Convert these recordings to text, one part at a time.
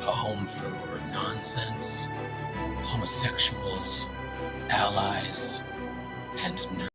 a home for nonsense, homosexuals, allies, and nerds.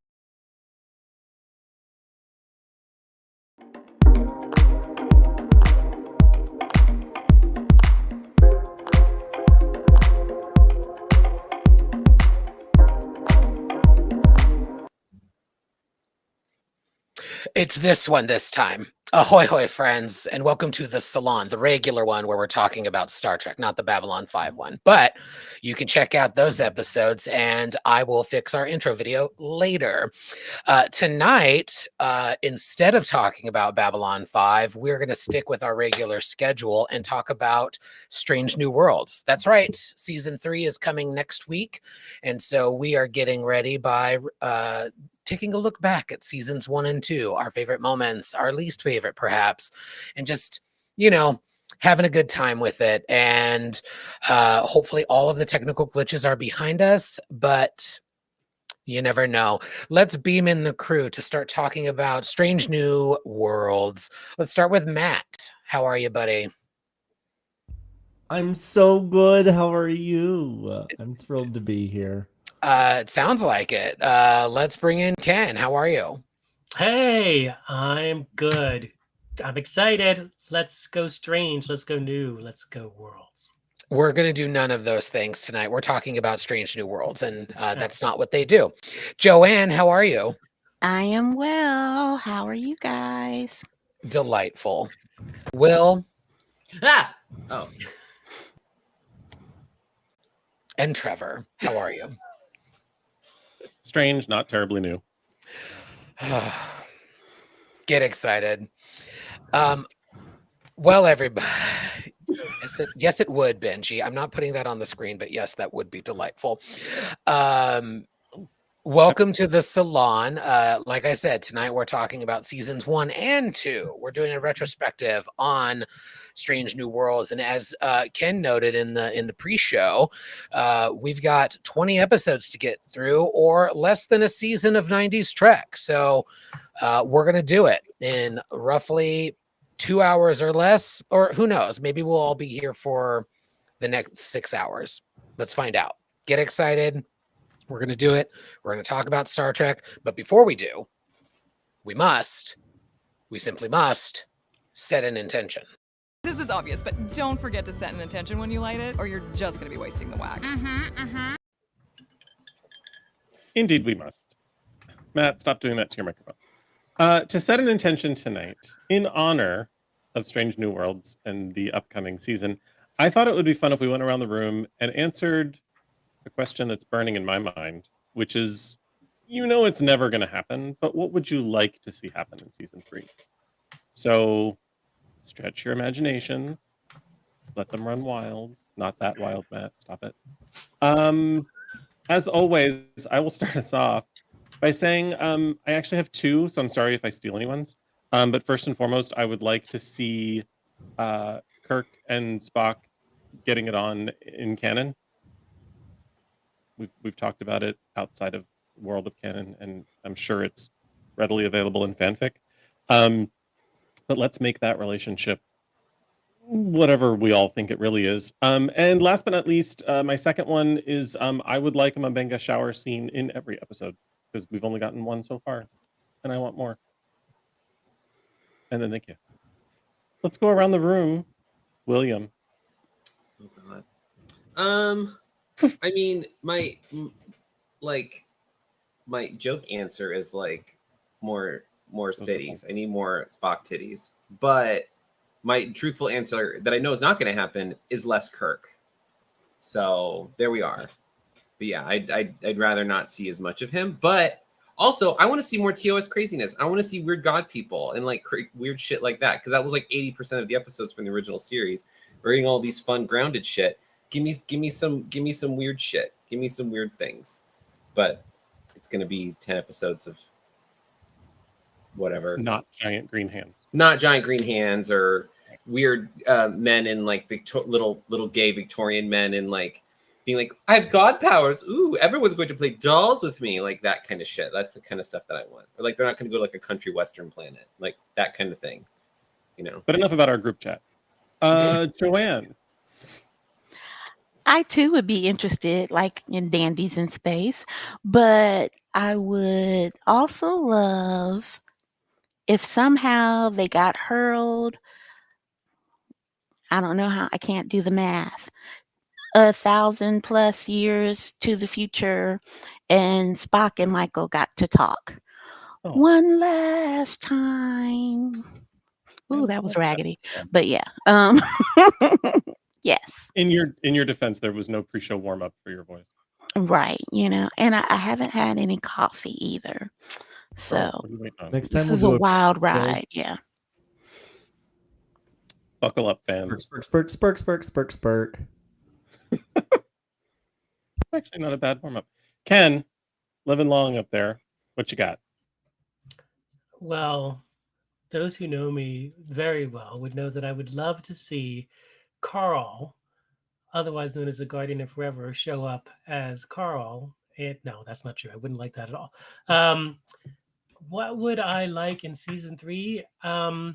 It's this one this time. Ahoy, hoy, friends, and welcome to the Salon, the regular one where we're talking about Star Trek, not the Babylon 5 one. But you can check out those episodes, and I will fix our intro video later. Tonight, instead of talking about Babylon 5, we're going to stick with our regular schedule and talk about Strange New Worlds. That's right. Season 3 is coming next week, and so we are getting ready by taking a look back at seasons 1 and 2, our favorite moments, our least favorite perhaps, and just, having a good time with it. And hopefully all of the technical glitches are behind us, but you never know. Let's beam in the crew to start talking about Strange New Worlds. Let's start with Matt. How are you, buddy? I'm so good. How are you? I'm thrilled to be here. It sounds like it. Let's bring in Ken. How are you? Hey, I'm good. I'm excited. Let's go strange. Let's go new. Let's go worlds. We're going to do none of those things tonight. We're talking about Strange New Worlds, and that's not what they do. Joanne, how are you? I am well. How are you guys? Delightful. Will? Oh. And Trevor, how are you? Strange, not terribly new. Get excited. Well, everybody. Yes, it would, Benji. I'm not putting that on the screen, but yes, that would be delightful. Welcome to the Salon. Like I said, tonight we're talking about seasons 1 and 2. We're doing a retrospective on Strange New Worlds, and as Ken noted in the pre-show, we've got 20 episodes to get through, or less than a season of 90s Trek. So we're gonna do it in roughly 2 hours or less, or who knows? Maybe we'll all be here for the next 6 hours. Let's find out. Get excited. We're going to do it. We're going to talk about Star Trek. But before we do, we simply must set an intention. This is obvious, but don't forget to set an intention when you light it, or you're just going to be wasting the wax. Indeed, we must. Matt, stop doing that to your microphone. To set an intention tonight, in honor of Strange New Worlds and the upcoming season, I thought it would be fun if we went around the room and answered a question that's burning in my mind, which is, it's never going to happen, but what would you like to see happen in season 3? So stretch your imaginations, let them run wild. Not that wild, Matt, stop it. As always, I will start us off by saying I actually have 2, so I'm sorry if I steal anyone's. But first and foremost, I would like to see Kirk and Spock getting it on in canon. We've talked about it outside of World of Canon, and I'm sure it's readily available in fanfic. But let's make that relationship whatever we all think it really is. And last but not least, my second one is I would like a Mbenga shower scene in every episode, because we've only gotten one so far, and I want more. And then thank you. Let's go around the room. William. Oh God. I mean, my joke answer is more spitties. I need more Spock titties. But my truthful answer that I know is not going to happen is less Kirk. So there we are. But yeah, I'd rather not see as much of him. But also, I want to see more TOS craziness. I want to see weird god people and weird shit like that, because that was 80% of the episodes from the original series. We're getting all these fun grounded shit. Give me some weird shit. Give me some weird things. But it's going to be 10 episodes of whatever. Not giant green hands. Not giant green hands or weird men in little gay Victorian men and being I have god powers. Ooh, everyone's going to play dolls with me. That kind of shit. That's the kind of stuff that I want. Or they're not going to go to a country western planet. That kind of thing. But enough about our group chat. Joanne. I too would be interested, like in dandies in space, but I would also love if somehow they got hurled. I don't know how, I can't do the math. 1,000+ years to the future, and Spock and Michael got to talk Oh. one last time. Ooh, that was raggedy, Yeah. but yeah. Yes, In your defense, there was no pre-show warm up for your voice. right. And I haven't had any coffee either, so What are you waiting on? Next this time we'll is a do wild ride. Yeah. Buckle up, spurk, fans. spurk, spurk, spurk, spurk, spurk, spurk. It's actually not a bad warm up. Ken, living long up there. What you got? Well, those who know me very well would know that I would love to see Carl, otherwise known as the Guardian of Forever, show up as Carl. And no, that's not true. I wouldn't like that at all. What would I like in season 3? I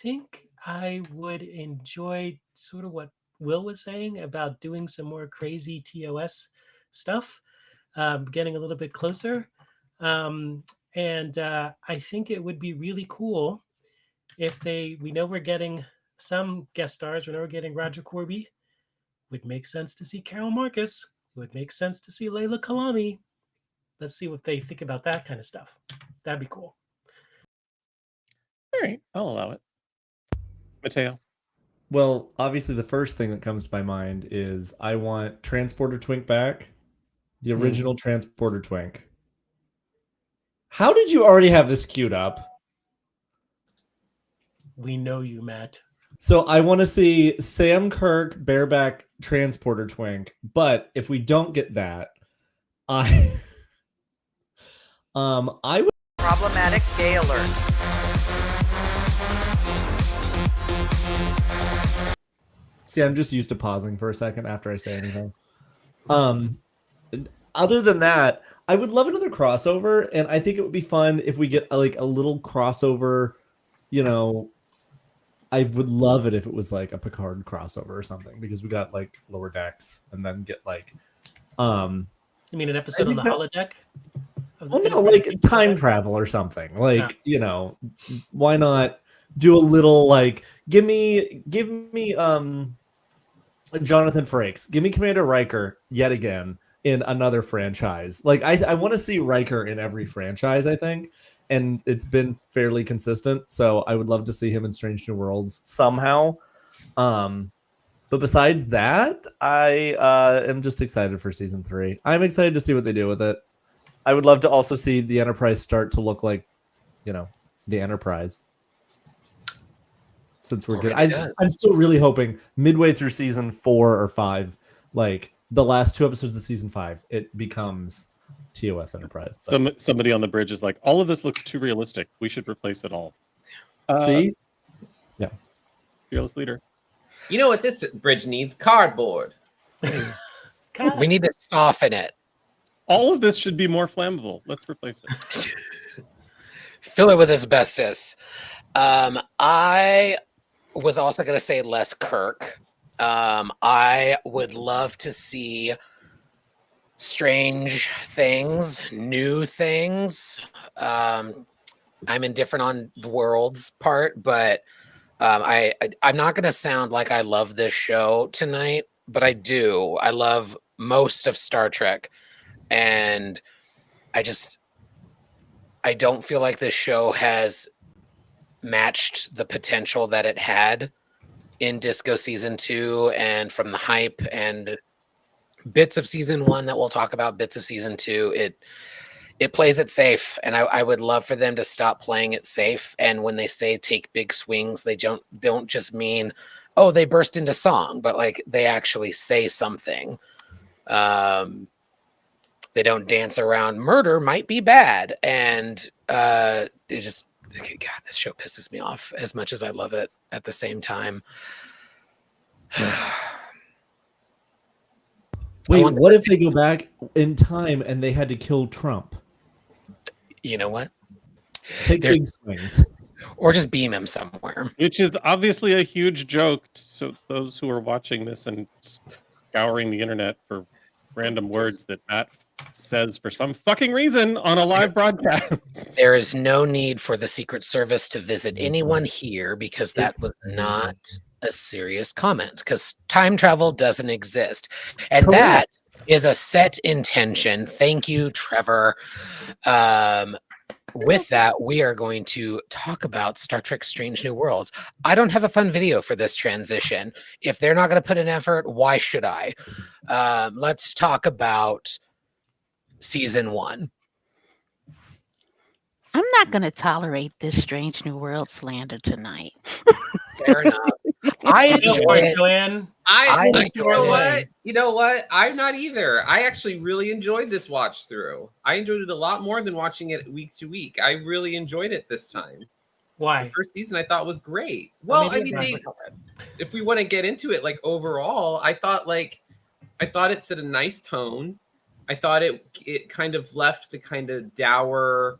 think I would enjoy sort of what Will was saying about doing some more crazy TOS stuff, getting a little bit closer. And I think it would be really cool if we know we're getting some guest stars, we know we're getting Roger Corby. Would make sense to see Carol Marcus. It would make sense to see Layla Kalami. Let's see what they think about that kind of stuff. That'd be cool. All right, I'll allow it. Mateo. Well, obviously, the first thing that comes to my mind is I want Transporter Twink back, the original Transporter Twink. How did you already have this queued up? We know you, Matt. So I want to see Sam Kirk bareback Transporter Twink, but if we don't get that, I would. Problematic gay alert. See, I'm just used to pausing for a second after I say anything. Other than that, I would love another crossover, and I think it would be fun if we get like a little crossover. I would love it if it was like a Picard crossover or something, because we got like Lower Decks, and then get like, You mean an episode on the holodeck? well, no, like time travel or something. Like, why not do a little like give me Jonathan Frakes, give me Commander Riker yet again in another franchise. Like I want to see Riker in every franchise, I think, and it's been fairly consistent. So I would love to see him in Strange New Worlds somehow. But besides that, I am just excited for season 3. I'm excited to see what they do with it. I would love to also see the Enterprise start to look like, the Enterprise. Since we're good, I'm still really hoping midway through season 4 or 5, like the last 2 episodes of season 5, it becomes TOS Enterprise. Somebody on the bridge is like, all of this looks too realistic. We should replace it all. See? Yeah. Fearless leader. You know what this bridge needs? Cardboard. We need to soften it. All of this should be more flammable. Let's replace it. Fill it with asbestos. I was also going to say less Kirk. I would love to see strange things, new things. I'm indifferent on the world's part, but I'm not going to sound like I love this show tonight, but I do. I love most of Star Trek, and I don't feel like this show has matched the potential that it had in Disco season 2, and from the hype and bits of season 1 that we'll talk about, bits of season 2, it plays it safe, and I would love for them to stop playing it safe. And when they say take big swings, they don't just mean, oh, they burst into song, but like they actually say something. They don't dance around murder might be bad, and it just, God, this show pisses me off as much as I love it at the same time. Wait, what if they go back in time and they had to kill Trump? You know what? Take big swings. Or just beam him somewhere. Which is obviously a huge joke. So those who are watching this and scouring the internet for random words that Matt says for some fucking reason on a live broadcast. There is no need for the Secret Service to visit anyone here because that was not a serious comment, because time travel doesn't exist. And that is a set intention. Thank you, Trevor. With that, we are going to talk about Star Trek Strange New Worlds. I don't have a fun video for this transition. If they're not going to put in effort, why should I? Let's talk about season 1. I'm not going to tolerate this Strange New World slander tonight. Fair enough. I enjoy it. Joanne. You know what? I'm not either. I actually really enjoyed this watch through. I enjoyed it a lot more than watching it week to week. I really enjoyed it this time. Why? The first season I thought was great. Well, I mean, if we want to get into it, like overall, I thought it set a nice tone. I thought it kind of left the kind of dour,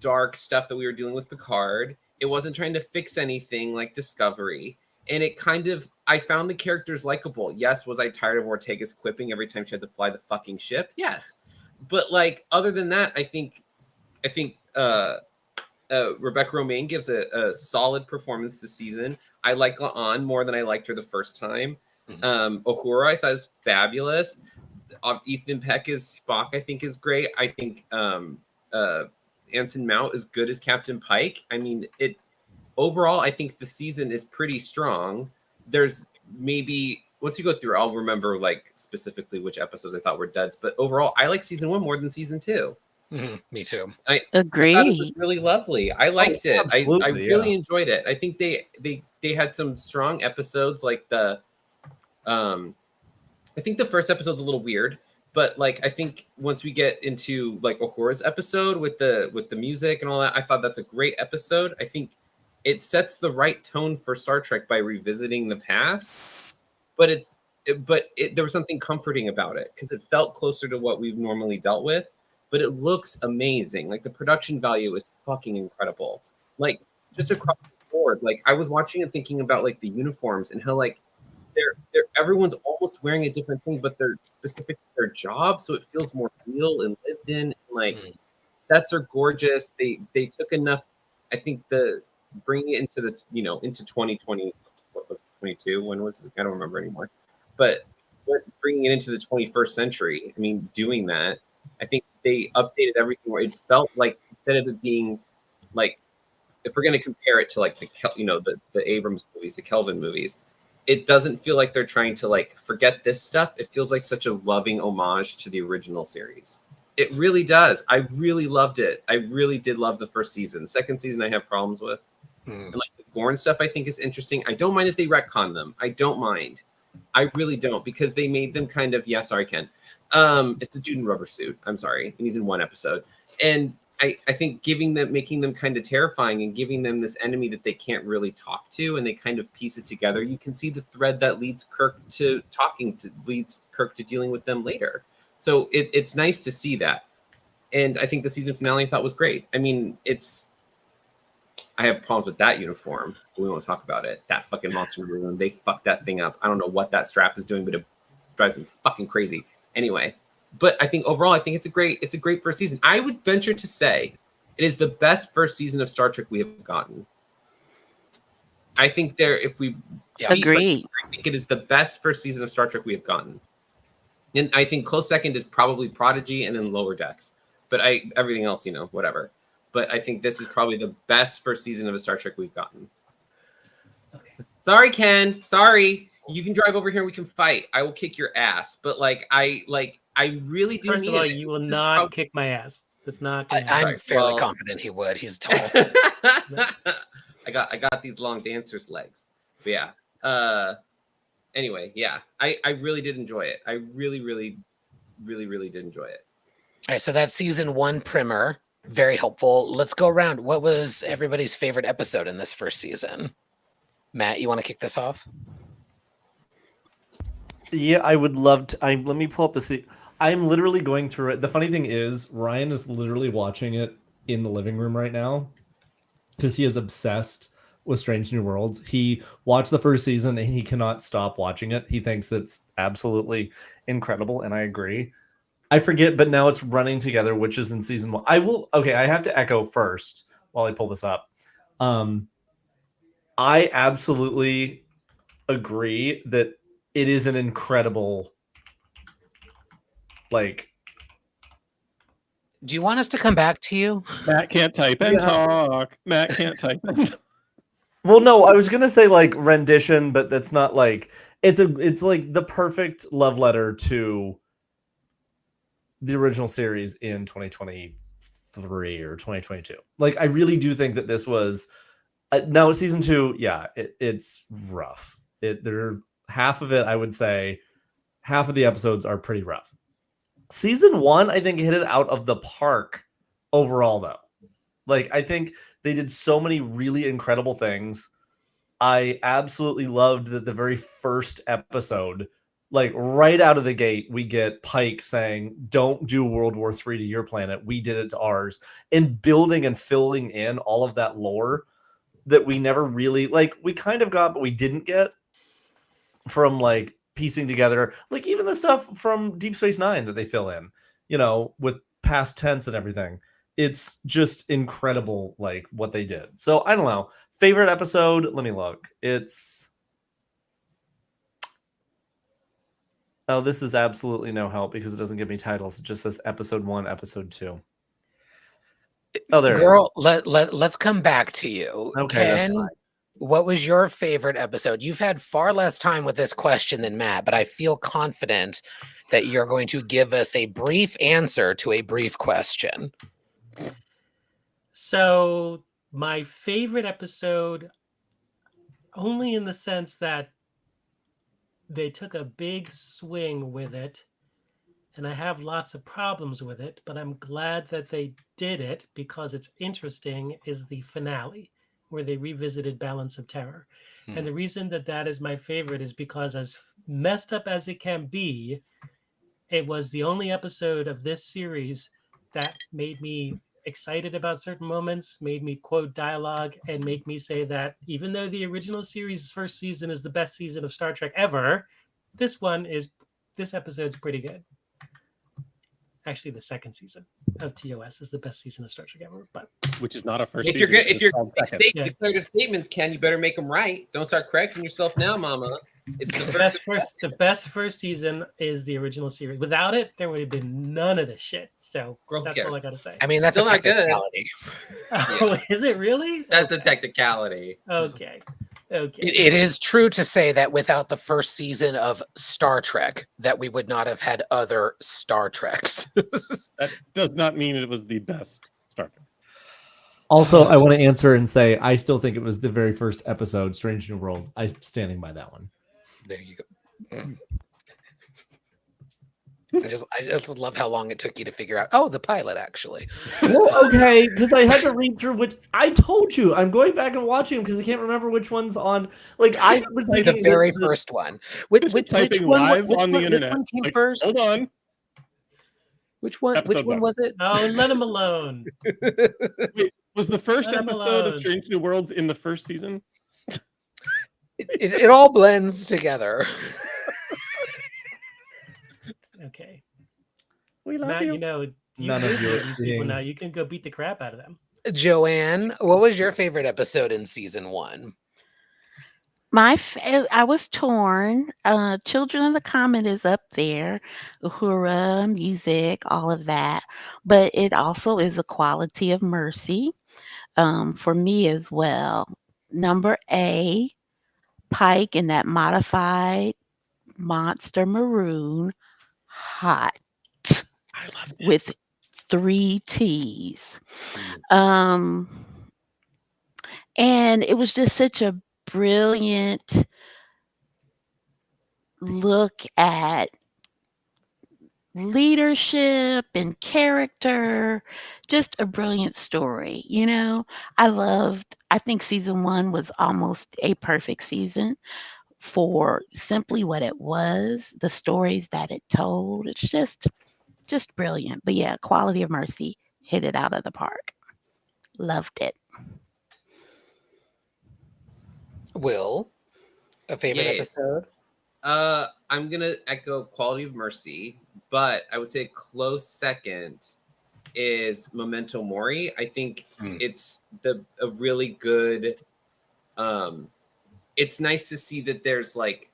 dark stuff that we were dealing with Picard. It wasn't trying to fix anything like Discovery. And it kind of, I found the characters likable. Yes, was I tired of Ortega's quipping every time she had to fly the fucking ship? Yes. But like, other than that, I think Rebecca Romaine gives a solid performance this season. I like La'an more than I liked her the first time. Uhura, I thought is fabulous. Ethan Peck as Spock, I think, is great. I think Anson Mount is good as Captain Pike. I mean, overall, I think the season is pretty strong. There's maybe, once you go through, I'll remember like specifically which episodes I thought were duds. But overall, I like season 1 more than season 2. Me too. I Agree. thought it was really lovely. I liked it. I really yeah. enjoyed it. I think they had some strong episodes, like I think the first episode's a little weird, but like I think once we get into like Uhura's episode with the music and all that, I thought that's a great episode. I think it sets the right tone for Star Trek by revisiting the past, but there was something comforting about it because it felt closer to what we've normally dealt with. But it looks amazing. Like the production value is fucking incredible. Like just across the board. Like I was watching and thinking about like the uniforms and how like they're everyone's almost wearing a different thing, but they're specific to their job, so it feels more real and lived in. Like sets are gorgeous. They took enough. I think bringing it into the into 2020. What was it, 22? When was it? I don't remember anymore. But bringing it into the 21st century. I mean, doing that. I think they updated everything where it felt like instead of it being like, if we're going to compare it to like the Abrams movies, the Kelvin movies, it doesn't feel like they're trying to like forget this stuff. It feels like such a loving homage to the original series. It really does. I really loved it. I really did love the first season. Second season I have problems with. And like the Gorn stuff I think is interesting. I don't mind if they retcon them. I don't mind. I really don't, because they made them kind of, sorry, Ken. It's a dude in a rubber suit. I'm sorry. And he's in one episode. And I think making them kind of terrifying and giving them this enemy that they can't really talk to, and they kind of piece it together. You can see the thread that leads Kirk to dealing with them later. So it's nice to see that. And I think the season finale I thought was great. I mean, I have problems with that uniform. We won't talk about it. That fucking monster room, they fucked that thing up. I don't know what that strap is doing, but it drives me fucking crazy. Anyway, but I think overall, I think it's a great first season. I would venture to say it is the best first season of Star Trek we have gotten. I think agree. I think it is the best first season of Star Trek we have gotten. And I think close second is probably Prodigy and then Lower Decks. But everything else, whatever. But I think this is probably the best first season of a Star Trek we've gotten. Okay. Sorry, Ken. Sorry. You can drive over here and we can fight. I will kick your ass. But I really do. First of all, you will not kick my ass. It's not. I'm fairly confident he would. He's tall. I got these long dancer's legs. But yeah. Anyway, yeah. I really did enjoy it. I really, really, really, really did enjoy it. All right. So that's season 1 primer. Very helpful. Let's go around. What was everybody's favorite episode in this first season? Matt, you want to kick this off? Yeah, I would love to. Let me pull up the I'm literally going through it. The funny thing is, Ryan is literally watching it in the living room right now because he is obsessed with Strange New Worlds. He watched the first season and he cannot stop watching it. He thinks it's absolutely incredible, and I agree. I forget, but now it's running together, which is in season 1. I have to echo first while I pull this up. I absolutely agree that it is an incredible, like, Do you want us to come back to you? Matt can't type and Yeah. talk. Matt can't type and talk. well, no, I was gonna say like rendition, but that's not like it's like the perfect love letter to the original series in 2023 or 2022. Like, I really do think that this was now season 2. Yeah, it's rough. There half of it, I would say, half of the episodes are pretty rough. Season 1, I think, hit it out of the park overall, though. Like, I think they did so many really incredible things. I absolutely loved that the very first episode, like right out of the gate, we get Pike saying, "Don't do World War III to your planet. We did it to ours," and building and filling in all of that lore that we never really we kind of got, but we didn't get from like piecing together, like even the stuff from Deep Space Nine that they fill in, with past tense and everything. It's just incredible, like what they did. So I don't know. Favorite episode? Let me look. This is absolutely no help because it doesn't give me titles. It just says episode 1, episode 2. Oh, there Girl, let's come back to you. Okay, that's Ken, fine. what was your favorite episode? You've had far less time with this question than Matt, but I feel confident that you're going to give us a brief answer to a brief question. So my favorite episode, only in the sense that they took a big swing with it, and I have lots of problems with it, but I'm glad that they did it because it's interesting, is the finale where they revisited Balance of Terror. And the reason that is my favorite is because, as messed up as it can be, it was the only episode of this series that made me excited about certain moments, made me quote dialogue, and make me say that even though the original series' first season is the best season of Star Trek ever, this episode's pretty good. Actually, the second season of TOS is the best season of Star Trek ever. But which is not a first If season. you're good, if it's you're called second. declarative statements, Ken, you better make them right. Don't start correcting yourself now, Mama. It's the best first season is the original series. Without it, there would have been none of this shit. So Girl, who that's cares? all I got to say. I mean, that's Still a not good. technicality. Oh, is it really? That's a Okay. technicality. Okay. It is true to say that without the first season of Star Trek, that we would not have had other Star Treks. That does not mean it was the best Star Trek. Also, I want to answer and say I still think it was the very first episode, Strange New Worlds. I'm standing by that one. There you go. I just love how long it took you to figure out. Oh, the pilot, actually. Well, okay, because I had to read through which I told you I'm going back and watching them because I can't remember which one's on. Like I was The thinking very first one. Which typing one? live Which on the one, internet. Which one came Like, first? hold on. Which one? Episode Which one one. was it? Oh, let him alone. Wait, was the first Let 'em episode of alone. Strange New Worlds in the first season? It all blends together. Okay. We love Matt, you. you know, None live of you with are these people seeing. now. You can go beat the crap out of them. Joanne, what was your favorite episode in season 1? I was torn. Children of the Comet is up there, Uhura, music, all of that. But it also is a quality of mercy for me as well. Number A, Pike in that modified monster maroon, hot I love it. with 3 T's. And it was just such a brilliant look at leadership and character, just a brilliant story. I think season 1 was almost a perfect season for simply what it was, the stories that it told. It's just brilliant. But yeah, Quality of Mercy hit it out of the park. Loved it. Will, a favorite Yes. episode? I'm gonna echo Quality of Mercy, but I would say a close second is Memento Mori. I think it's a really good. It's nice to see that there's like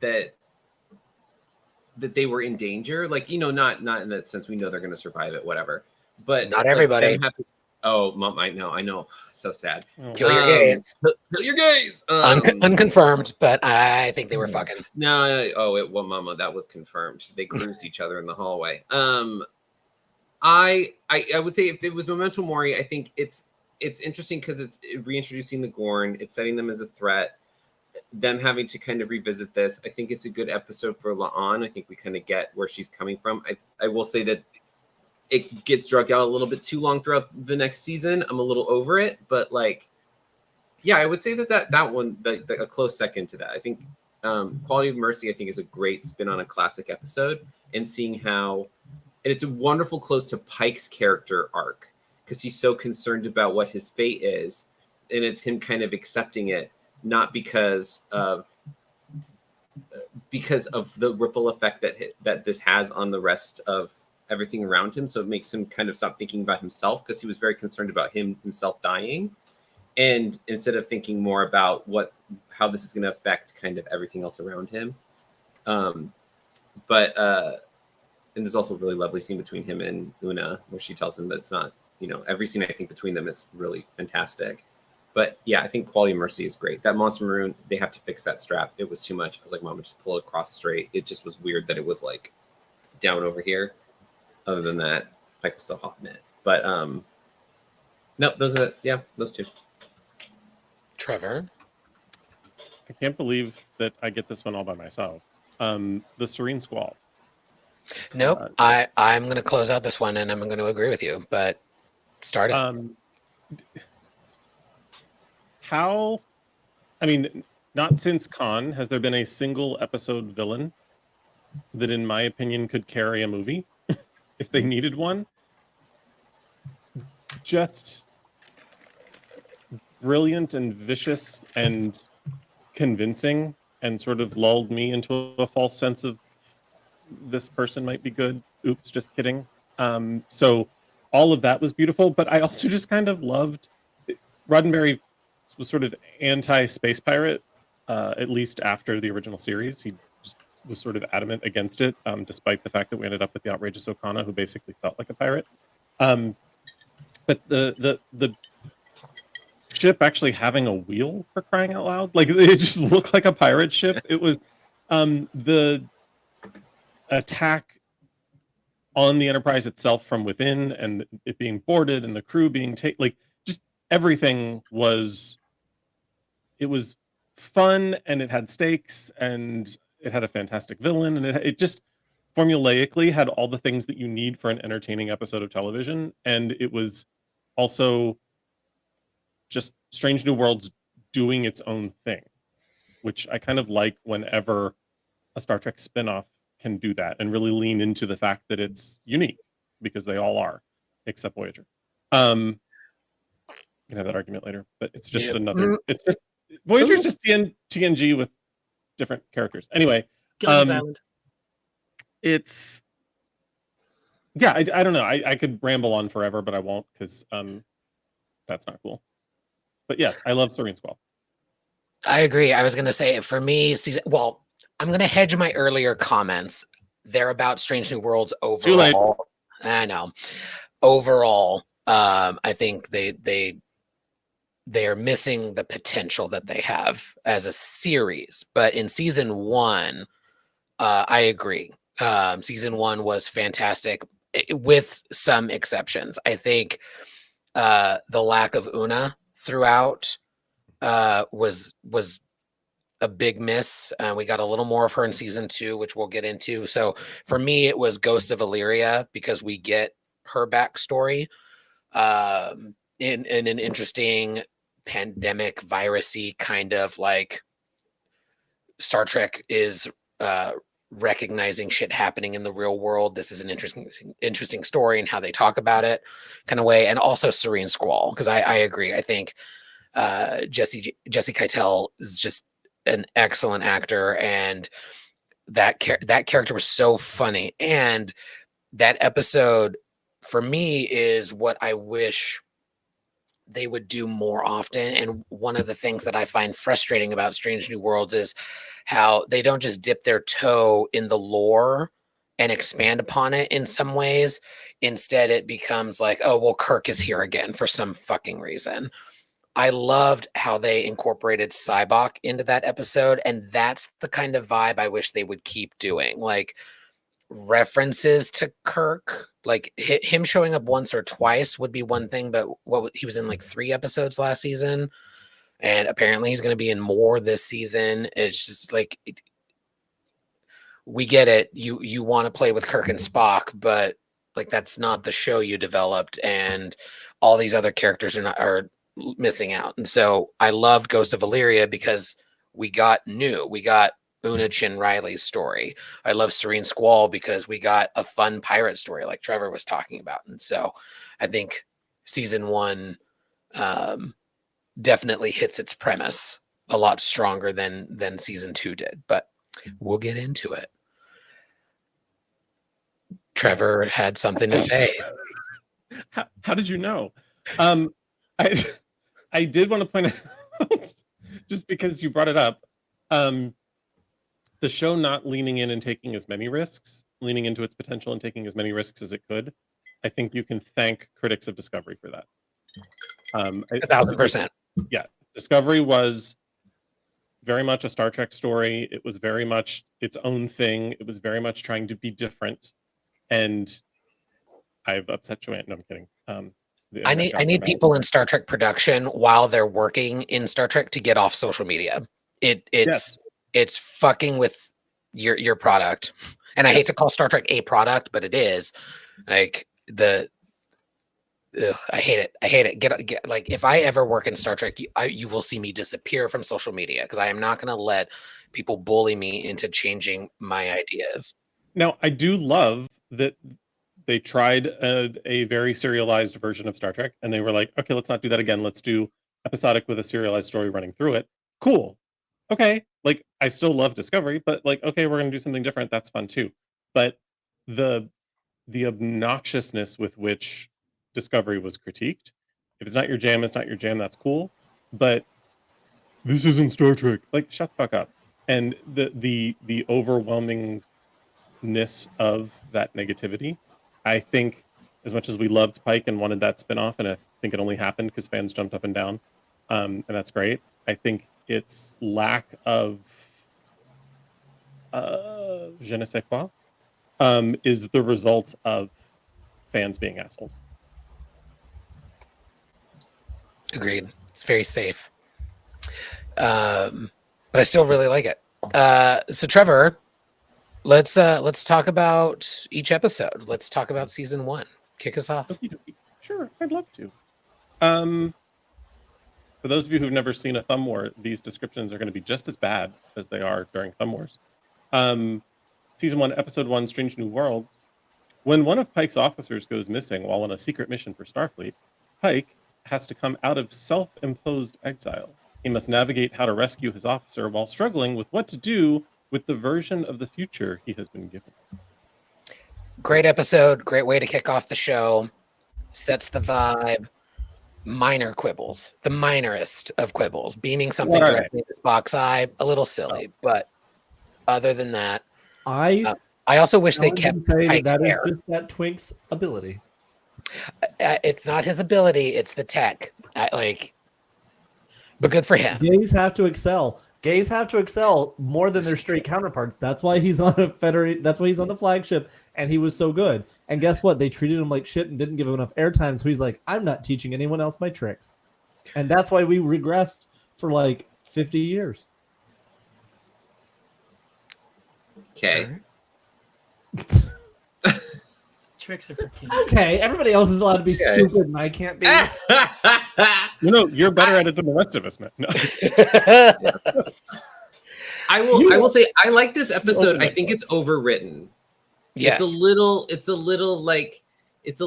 that they were in danger, like not in that sense. We know they're going to survive it, whatever. But Not like, everybody. oh, Mom, I know, so sad. Kill your gays. Kill your gays. Unconfirmed, but I think they were fucking. No, well, Mama, that was confirmed. They cruised each other in the hallway. I would say if it was Memento Mori, I think it's interesting because it's reintroducing the Gorn. It's setting them as a threat. Them having to kind of revisit this. I think it's a good episode for La'an. I think we kind of get where she's coming from. I will say that it gets dragged out a little bit too long throughout the next season. I'm a little over it, but like, yeah, I would say that one, a close second to that. I think Quality of Mercy, I think, is a great spin on a classic episode, and seeing how, and it's a wonderful close to Pike's character arc because he's so concerned about what his fate is, and it's him kind of accepting it, not because of the ripple effect that this has on the rest of everything around him. So it makes him kind of stop thinking about himself because he was very concerned about himself dying. And instead of thinking more about how this is going to affect kind of everything else around him. And there's also a really lovely scene between him and Una where she tells him that it's not, every scene I think between them is really fantastic. But yeah, I think Quality of Mercy is great. That Monster Maroon, they have to fix that strap. It was too much. I was like, Mama, just pull it across straight. It just was weird that it was like down over here. Other than that, Pike was still hot in it. But no, those two. Trevor? I can't believe that I get this one all by myself. The Serene Squall. Nope. I'm going to close out this one, and I'm going to agree with you. But start it. Not since Khan has there been a single episode villain that, in my opinion, could carry a movie if they needed one. Just brilliant and vicious and convincing, and sort of lulled me into a false sense of this person might be good. Oops, just kidding. So all of that was beautiful, but I also just kind of loved Roddenberry was sort of anti-space pirate, at least after the original series. He just was sort of adamant against it, despite the fact that we ended up with the outrageous Okana, who basically felt like a pirate. But the ship actually having a wheel, for crying out loud, like it just looked like a pirate ship. It was the attack on the Enterprise itself from within, and it being boarded, and the crew being taken, just everything was fun, and it had stakes, and it had a fantastic villain, and it just formulaically had all the things that you need for an entertaining episode of television. And it was also just Strange New Worlds doing its own thing, which I kind of like whenever a Star Trek spinoff can do that and really lean into the fact that it's unique, because they all are, except Voyager. You can have that argument later, but it's just it's just Voyager's just TNG with different characters. Anyway, Gilligan's Island. It's I don't know. I could ramble on forever, but I won't, because that's not cool. But yes, I love Serene Squall. I agree. I was going to say, for me, I'm going to hedge my earlier comments. They're about Strange New Worlds overall. Too late. I know. Overall, I think they are missing the potential that they have as a series. But in season 1, I agree. Season 1 was fantastic, with some exceptions. I think the lack of Una throughout was a big miss. We got a little more of her in season 2, which we'll get into. So for me, it was Ghosts of Illyria, because we get her backstory in an interesting pandemic virusy kind of, like, Star Trek is recognizing shit happening in the real world. This is an interesting story, and how they talk about it kind of way. And also Serene Squall, because I agree. I think Jesse Keitel is just an excellent actor, and that character was so funny. And that episode for me is what I wish they would do more often. And one of the things that I find frustrating about Strange New Worlds is how they don't just dip their toe in the lore and expand upon it in some ways. Instead, it becomes like, oh, well, Kirk is here again for some fucking reason. I loved how they incorporated Cybok into that episode, and that's the kind of vibe I wish they would keep doing. Like references to Kirk, like him showing up once or twice would be one thing, but he was in like 3 episodes last season, and apparently he's going to be in more this season. It's just like we get it. You want to play with Kirk and Spock, but like that's not the show you developed, and all these other characters are missing out. And so I loved Ghost of Valyria because we got Una Chin Riley's story. I love Serene Squall because we got a fun pirate story like Trevor was talking about. And so I think season 1 definitely hits its premise a lot stronger than season 2 did, but we'll get into it. Trevor had something to say. How did you know? I did want to point out, just because you brought it up, the show not leaning in and taking as many risks, leaning into its potential and taking as many risks as it could. I think you can thank critics of Discovery for that. 1,000%. Yeah, Discovery was very much a Star Trek story. It was very much its own thing. It was very much trying to be different. And I've upset Joanne. No, I'm kidding. I need people in Star Trek production while they're working in Star Trek to get off social media. It's fucking with your product. And I hate to call Star Trek a product, but it is. Like I hate it. Get like if I ever work in Star Trek, you will see me disappear from social media because I am not going to let people bully me into changing my ideas. Now, I do love that they tried a very serialized version of Star Trek, and they were like, okay, let's not do that again. Let's do episodic with a serialized story running through it. Cool. Okay. Like, I still love Discovery, but like, okay, we're going to do something different. That's fun too. But the obnoxiousness with which Discovery was critiqued, if it's not your jam, it's not your jam. That's cool. But this isn't Star Trek. Like, shut the fuck up. And the overwhelmingness of that negativity, I think, as much as we loved Pike and wanted that spinoff, and I think it only happened because fans jumped up and down, and that's great. I think its lack of je ne sais quoi is the result of fans being assholes. Agreed. It's very safe. But I still really like it. So Trevor, let's talk about each episode. Let's talk about season 1. Kick us off. Sure, I'd love to. For those of you who've never seen a Thumb War, these descriptions are going to be just as bad as they are during Thumb Wars. Season 1, Episode 1, Strange New Worlds. When one of Pike's officers goes missing while on a secret mission for Starfleet, Pike has to come out of self-imposed exile. He must navigate how to rescue his officer while struggling with what to do with the version of the future he has been given. Great episode. Great way to kick off the show. Sets the vibe. Minor quibbles. The minorest of quibbles. Beaming something directly into Spock's eye. A little silly. But other than that, I also wish they kept Pike's hair. Is just that Twink's ability. It's not his ability. It's the tech. But good for him. Gays have to excel. Gays have to excel more than their straight counterparts. That's why he's on That's why he's on the flagship, and he was so good. And guess what? They treated him like shit and didn't give him enough airtime. So he's like, I'm not teaching anyone else my tricks, and that's why we regressed for like 50 years. Okay. Tricks are for kids. Okay, everybody else is allowed to be stupid, and I can't be. You're better at it than the rest of us, man. No. I will say I like this episode. I think it's overwritten. Yeah, it's a little like it's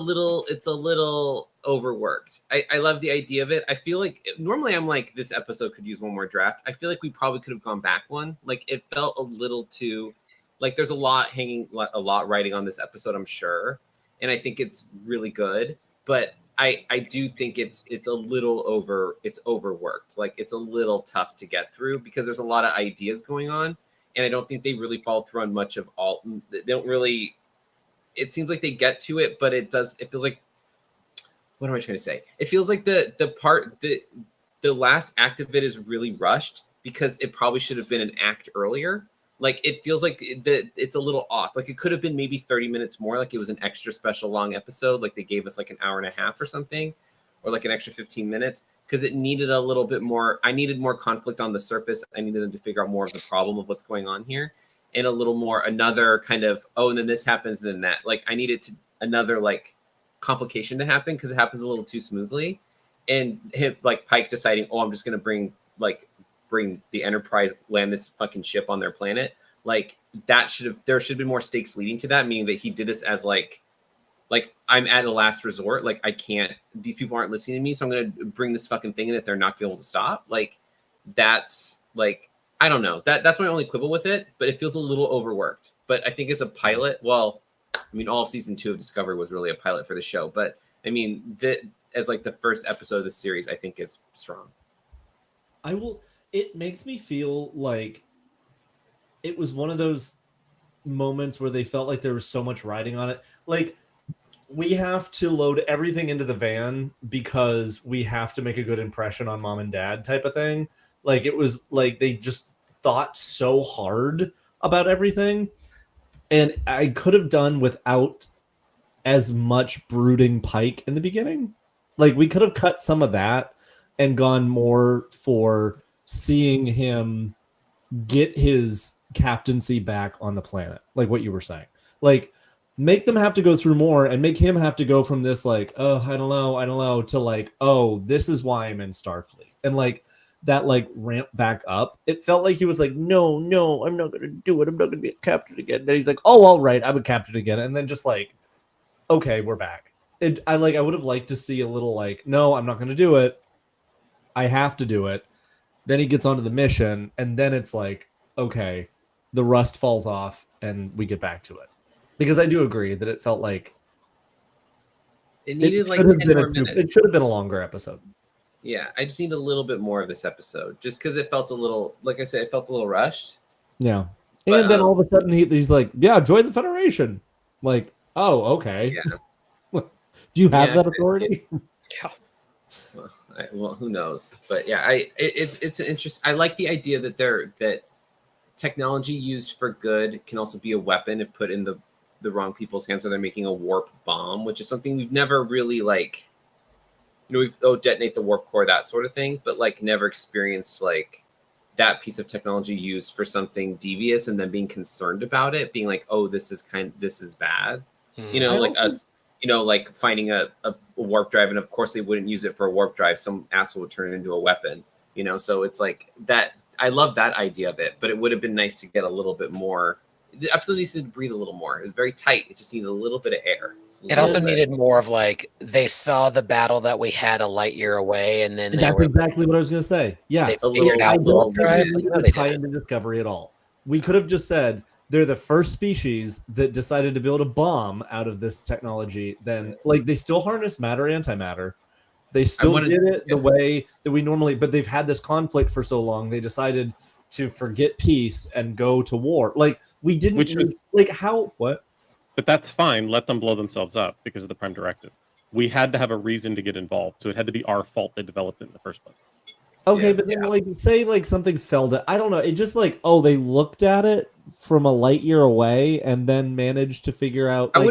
a little overworked. I love the idea of it. I feel like normally I'm like, this episode could use one more draft. I feel like we probably could have gone back one. Like it felt a little too, like there's a lot riding on this episode, I'm sure. And I think it's really good, but I do think it's a little overworked. Like it's a little tough to get through because there's a lot of ideas going on. And I don't think they really follow through on much of all. They don't really, it seems like they get to it, but it feels like, what am I trying to say? It feels like the last act of it is really rushed because it probably should have been an act earlier. Like it feels like it's a little off. Like it could have been maybe 30 minutes more. Like it was an extra special long episode. Like they gave us like an hour and a half or something, or like an extra 15 minutes because it needed a little bit more. I needed more conflict on the surface. I needed them to figure out more of the problem of what's going on here, and a little more another kind of, oh, and then this happens, and then that. Like I needed another like complication to happen because it happens a little too smoothly, and him like Pike deciding, oh, I'm just gonna bring the Enterprise, land this fucking ship on their planet. Like there should have been more stakes leading to that, meaning that he did this as like I'm at a last resort. Like I can't, these people aren't listening to me, so I'm going to bring this fucking thing in that they're not going to be able to stop. Like that's like, I don't know. That's my only quibble with it, but it feels a little overworked. But I think it's a pilot. Well, I mean, all of season 2 of Discovery was really a pilot for the show, but I mean, as like the first episode of the series, I think is strong. It makes me feel like it was one of those moments where they felt like there was so much riding on it. Like we have to load everything into the van because we have to make a good impression on mom and dad type of thing. Like it was like they just thought so hard about everything. And I could have done without as much brooding Pike in the beginning. Like we could have cut some of that and gone more for seeing him get his captaincy back on the planet, like what you were saying. Like make them have to go through more and make him have to go from this like, oh, I don't know, to like, oh, this is why I'm in Starfleet. And like that like ramp back up. It felt like he was like, no, I'm not gonna do it. I'm not gonna be a captain again. Then he's like, oh, all right, I'm a captain again. And then just like, okay, we're back. I would have liked to see a little like, no, I'm not gonna do it. I have to do it. Then he gets onto the mission, and then it's like, okay, the rust falls off, and we get back to it. Because I do agree that it felt like it needed like 10 more minutes. It should have been a longer episode. Yeah, I just need a little bit more of this episode, just because it felt a little, like I said, it felt a little rushed. Yeah, But, and then all of a sudden he's like, yeah, join the Federation. Like, oh, okay. Yeah. Do you have that authority? Yeah. Well, who knows? But yeah, it's an interest. I like the idea that technology used for good can also be a weapon if put in the wrong people's hands, or they're making a warp bomb, which is something we've never really like. You know, we've detonate the warp core, that sort of thing, but like never experienced like that piece of technology used for something devious and then being concerned about it, being like, oh, this is bad. You know, like us. You know, like finding a warp drive, and of course they wouldn't use it for a warp drive. Some asshole would turn it into a weapon, you know? So it's like that. I love that idea of it, but it would have been nice to get a little bit more. The episode needs to breathe a little more. It was very tight. It just needed a little bit of air. It also needed more of like, they saw the battle that we had a light year away, and then that's exactly what I was going to say. Yeah, they figured out the warp drive. To tie into Discovery at all. We could have just said, they're the first species that decided to build a bomb out of this technology. Then, like, they still harness matter, antimatter. They still did it the way that we normally, but they've had this conflict for so long. They decided to forget peace and go to war. Like, we didn't, what? But that's fine. Let them blow themselves up because of the Prime Directive. We had to have a reason to get involved. So it had to be our fault they developed it in the first place. Okay, but then like say like something fell to, I don't know. It just like, oh, they looked at it from a light year away and then managed to figure out. Like, I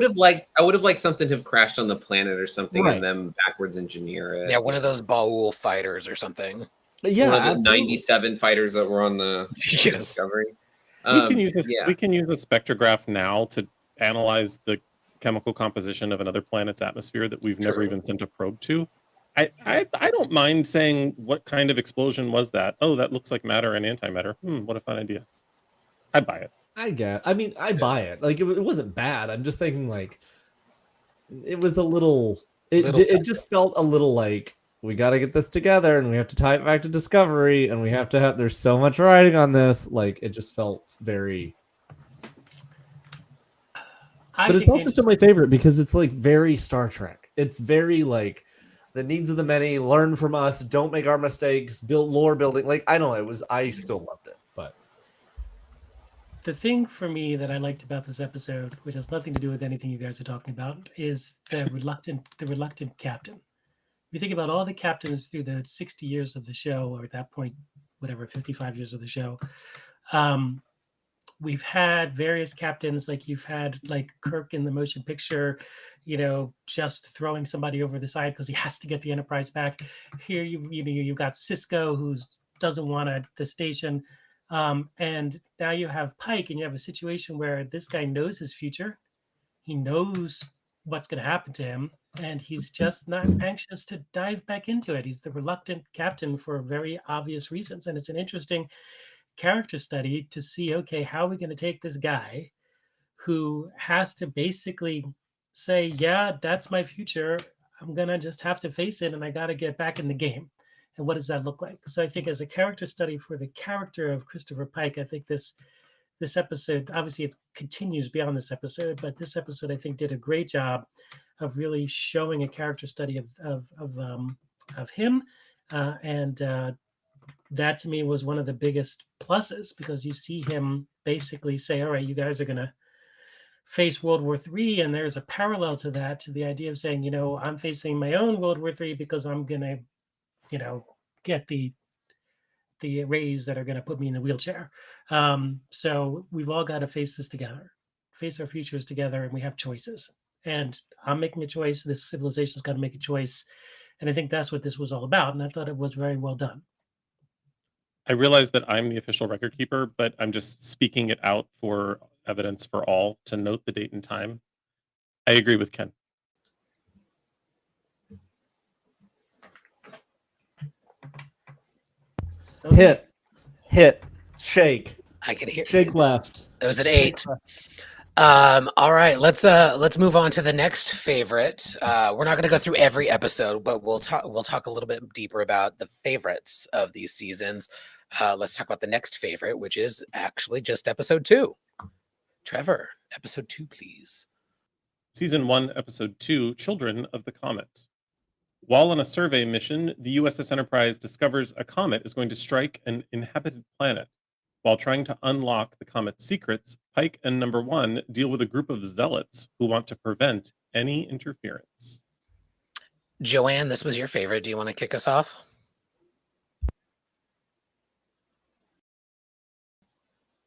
would have liked something to have crashed on the planet or something, and them backwards engineer it. Yeah, one of those Baul fighters or something. Yeah, one of the 97 fighters that were on the Discovery. We can use this. We can use a spectrograph now to analyze the chemical composition of another planet's atmosphere that we've never even sent a probe to. I don't mind saying, what kind of explosion was that? Oh, that looks like matter and antimatter. What a fun idea. I buy it. I buy it. Like, it wasn't bad. I'm just thinking, like, it was a little. Little It just felt a little like we got to get this together, and we have to tie it back to Discovery, and we have to have. There's so much writing on this. Like it just felt very. But it's also still my favorite because it's like very Star Trek. It's very like the needs of the many, learn from us, don't make our mistakes, build lore building. Like I don't know, I still loved it. But the thing for me that I liked about this episode, which has nothing to do with anything you guys are talking about, is the reluctant captain. If you think about all the captains through the 60 years of the show, or at that point, whatever, 55 years of the show, we've had various captains, like you've had like Kirk in the motion picture, just throwing somebody over the side because he has to get the Enterprise back. Here you've got Cisco, who doesn't want the station, and now you have Pike, and you have a situation where this guy knows his future. He knows what's going to happen to him, and he's just not anxious to dive back into it. He's the reluctant captain for very obvious reasons, and it's an interesting character study to see, okay, how are we going to take this guy who has to basically say, yeah, that's my future. I'm going to just have to face it, and I got to get back in the game. And what does that look like? So I think as a character study for the character of Christopher Pike, I think this episode, obviously it continues beyond this episode, but this episode I think did a great job of really showing a character study of him, and that to me was one of the biggest pluses, because you see him basically say, all right, you guys are going to face World War III, and there's a parallel to that, to the idea of saying, I'm facing my own World War III because I'm going to, get the rays that are going to put me in the wheelchair. So we've all got to face this together, face our futures together, and we have choices. And I'm making a choice. This civilization's got to make a choice. And I think that's what this was all about. And I thought it was very well done. I realize that I'm the official record keeper, but I'm just speaking it out for evidence for all to note the date and time. I agree with Ken. Okay. Hit, shake. I can hear shake left. It was at 8. All right, let's move on to the next favorite. We're not going to go through every episode, but we'll talk a little bit deeper about the favorites of these seasons. Let's talk about the next favorite, which is actually just episode 2. Trevor, episode 2, please. Season 1, episode 2, Children of the Comet. While on a survey mission, the USS Enterprise discovers a comet is going to strike an inhabited planet. While trying to unlock the comet's secrets, Pike and Number 1 deal with a group of zealots who want to prevent any interference. Joanne, this was your favorite. Do you want to kick us off?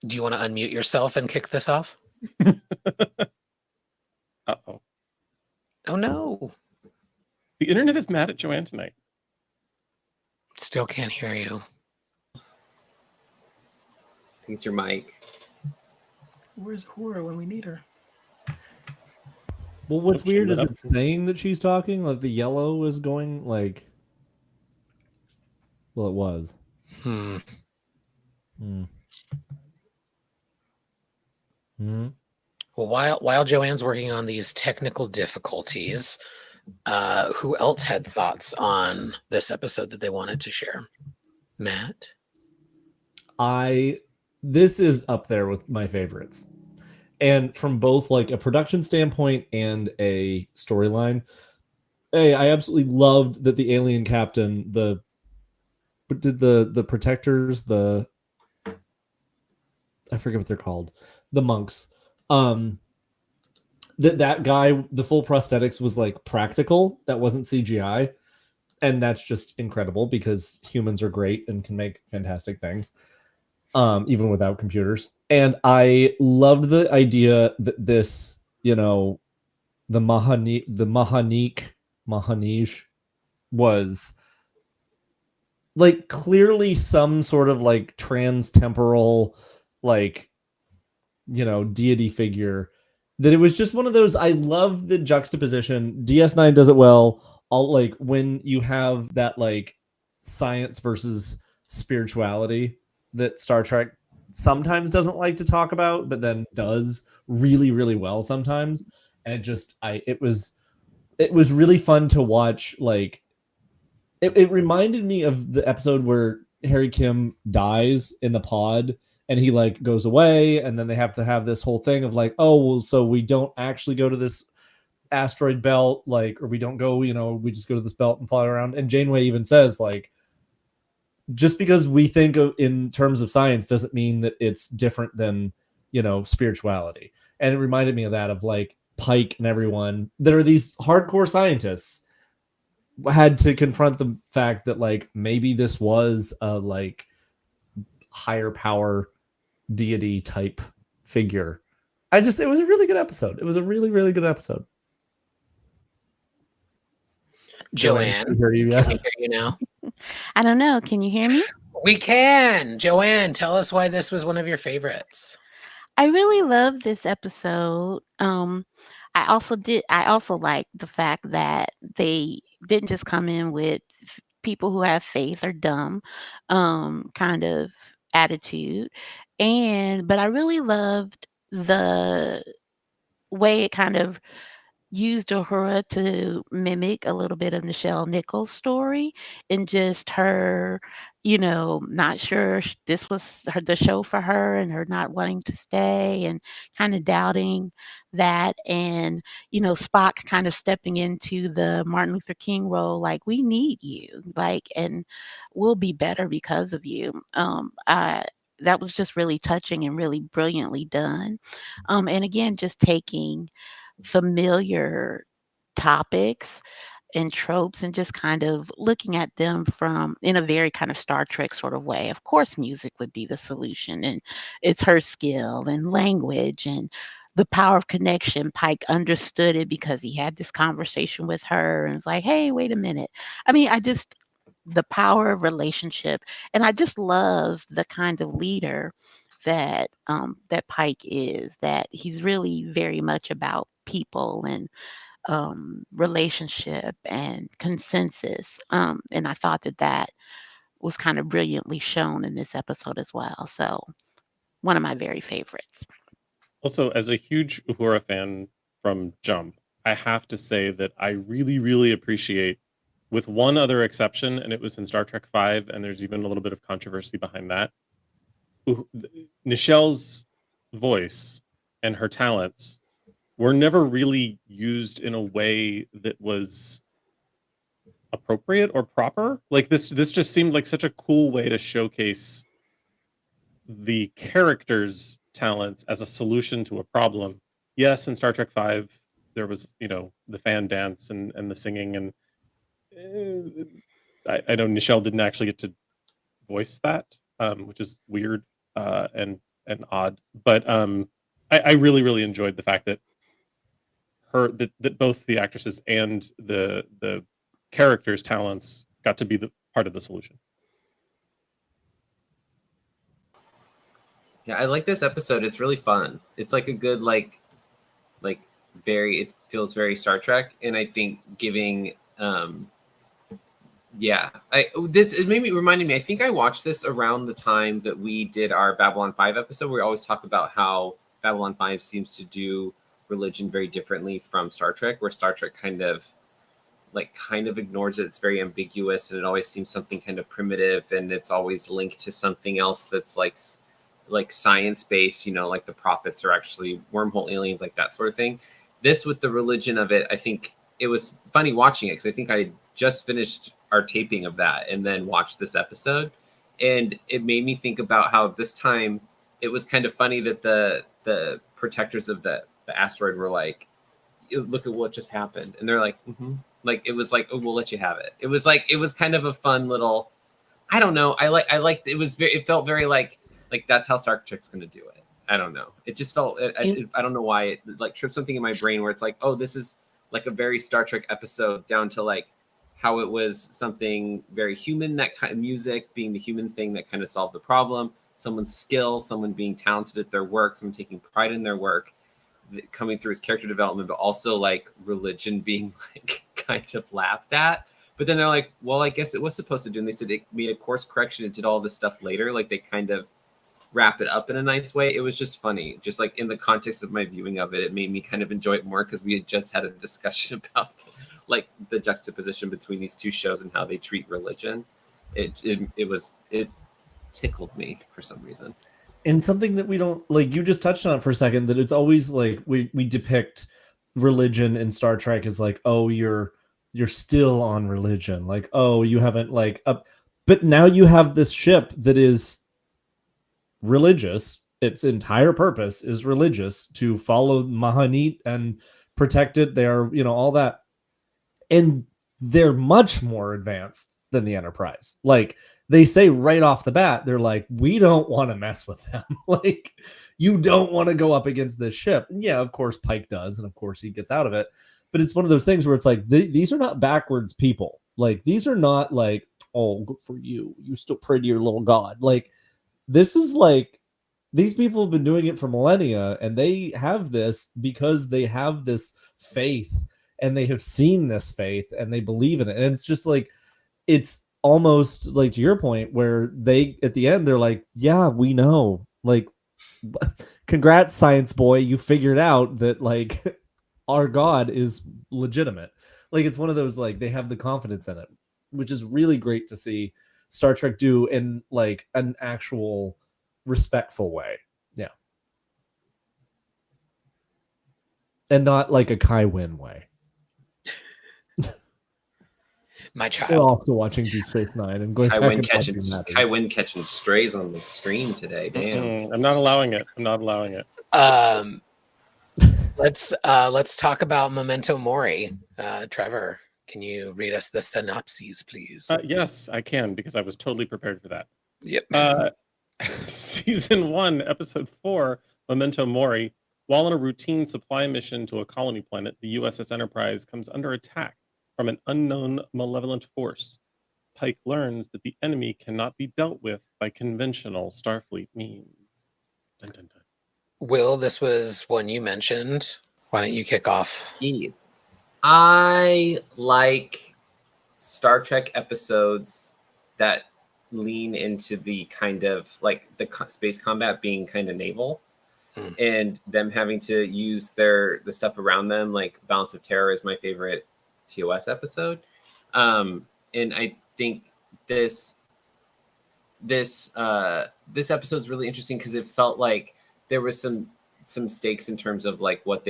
Do you want to unmute yourself and kick this off? Uh-oh. Oh, no. The internet is mad at Joanne tonight. Still can't hear you. I think it's your mic. Where's Hora when we need her? Well, what's weird is it's saying that she's talking, like the yellow is going like. Well, it was. Well, while Joanne's working on these technical difficulties, who else had thoughts on this episode that they wanted to share? Matt? This is up there with my favorites. And from both like a production standpoint and a storyline, I absolutely loved that the alien captain, the protectors, I forget what they're called, the monks, that guy, the full prosthetics was like practical. That wasn't CGI. And that's just incredible because humans are great and can make fantastic things, even without computers. And I loved the idea that this, the Mahanij was like clearly some sort of like trans-temporal, like, deity figure. That it was just one of those. I love the juxtaposition. DS9 does it well. All like when you have that like science versus spirituality that Star Trek sometimes doesn't like to talk about, but then does really, really well sometimes. And it was it was really fun to watch. Like, it reminded me of the episode where Harry Kim dies in the pod and he like goes away, and then they have to have this whole thing of like, oh, well, so we don't actually go to this asteroid belt, like, or we don't go, we just go to this belt and fly around. And Janeway even says, like, just because we think of in terms of science doesn't mean that it's different than, spirituality. And it reminded me of that, of like Pike and everyone that are these hardcore scientists had to confront the fact that like maybe this was a like higher power deity type figure. It was a really good episode. It was a really, really good episode. Joanne, can we hear you now? I don't know. Can you hear me? We can. Joanne, tell us why this was one of your favorites. I really love this episode. I also like the fact that they didn't just come in with people who have faith or dumb kind of attitude. But I really loved the way it kind of used Uhura to mimic a little bit of Nichelle Nichols' story, and just her, not sure this was the show for her, and her not wanting to stay and kind of doubting that. And, Spock kind of stepping into the Martin Luther King role, like, we need you, like, and we'll be better because of you. That was just really touching and really brilliantly done. And again, just taking familiar topics and tropes and just kind of looking at them from in a very kind of Star Trek sort of way. Of course, music would be the solution, and it's her skill and language and the power of connection. Pike understood it because he had this conversation with her and was like, hey, wait a minute. I mean, the power of relationship. And I just love the kind of leader that Pike is, that he's really very much about people and relationship and consensus. And I thought that was kind of brilliantly shown in this episode as well. So one of my very favorites. Also, as a huge Uhura fan from Jump, I have to say that I really, really appreciate, with one other exception, and it was in Star Trek V, and there's even a little bit of controversy behind that. Nichelle's voice and her talents were never really used in a way that was appropriate or proper. Like this just seemed like such a cool way to showcase the character's talents as a solution to a problem. Yes, in Star Trek V, there was, the fan dance and the singing, and I know Nichelle didn't actually get to voice that, which is weird and odd. But I really, really enjoyed the fact that that both the actresses and the characters' talents got to be the part of the solution. Yeah, I like this episode. It's really fun. It's like a good it feels very Star Trek, and I think giving it made me reminded me. I think I watched this around the time that we did our Babylon 5 episode, where we always talk about how Babylon 5 seems to do religion very differently from Star Trek, where Star Trek kind of ignores it. It's very ambiguous, and it always seems something kind of primitive, and it's always linked to something else that's like science based, like the prophets are actually wormhole aliens, like that sort of thing. This, with the religion of it, I think it was funny watching it, because I think I just finished our taping of that and then watched this episode, and it made me think about how this time it was kind of funny that the protectors of the asteroid were like, look at what just happened, and they're like, like, it was like, oh, we'll let you have it. It was like, it was kind of a fun little, I don't know, I liked it felt very like that's how Star Trek's going to do it. I don't know. It just felt, I don't know why it like tripped something in my brain where it's like, oh, this is like a very Star Trek episode, down to like how it was something very human, that kind of music being the human thing that kind of solved the problem, someone's skill, someone being talented at their work, someone taking pride in their work, coming through his character development, but also like religion being like kind of laughed at. But then they're like, well, I guess it was supposed to do. And they said it made a course correction and did all this stuff later. Like, they kind of wrap it up in a nice way. It was just funny. Just like in the context of my viewing of it, it made me kind of enjoy it more, because we had just had a discussion about like the juxtaposition between these two shows and how they treat religion. It tickled me for some reason. And something that we don't like, you just touched on it for a second, that it's always like we depict religion in Star Trek as like, oh, you're still on religion, like, oh, you haven't like up, but now you have this ship that is religious. Its entire purpose is religious, to follow Mahanit and protect it. They're, all that, and they're much more advanced than the Enterprise. Like, they say right off the bat, they're like, we don't want to mess with them. Like, you don't want to go up against this ship. And yeah, of course Pike does, and of course he gets out of it. But it's one of those things where it's like, these are not backwards people. Like, these are not like, oh, good for you, you still pray to your little god. Like, this is like, these people have been doing it for millennia, and they have this because they have this faith, and they have seen this faith, and they believe in it. And it's just like, it's almost like, to your point, where they, at the end, they're like, yeah, we know. Like, congrats, science boy, you figured out that, like, our God is legitimate. Like, it's one of those, like, they have the confidence in it, which is really great to see Star Trek do in, like, an actual respectful way. Yeah. And not like a Kai Wynn way. My We're child. also watching Deep Space Nine and going Kai back Wynn and watching catching that. catching strays on the screen today. Damn. I'm not allowing it. I'm not allowing it. Let's talk about Memento Mori. Trevor, can you read us the synopses, please? Yes, I can, because I was totally prepared for that. Yep. Season 1, Episode 4, Memento Mori. While on a routine supply mission to a colony planet, the USS Enterprise comes under attack from an unknown malevolent force. Pike learns that the enemy cannot be dealt with by conventional Starfleet means. Dun, dun, dun. Will, this was one you mentioned. Why don't you kick off? I like Star Trek episodes that lean into the kind of like the space combat being kind of naval, and them having to use the stuff around them. Like Balance of Terror is my favorite TOS episode, and I think this episode is really interesting because it felt like there was some stakes in terms of like what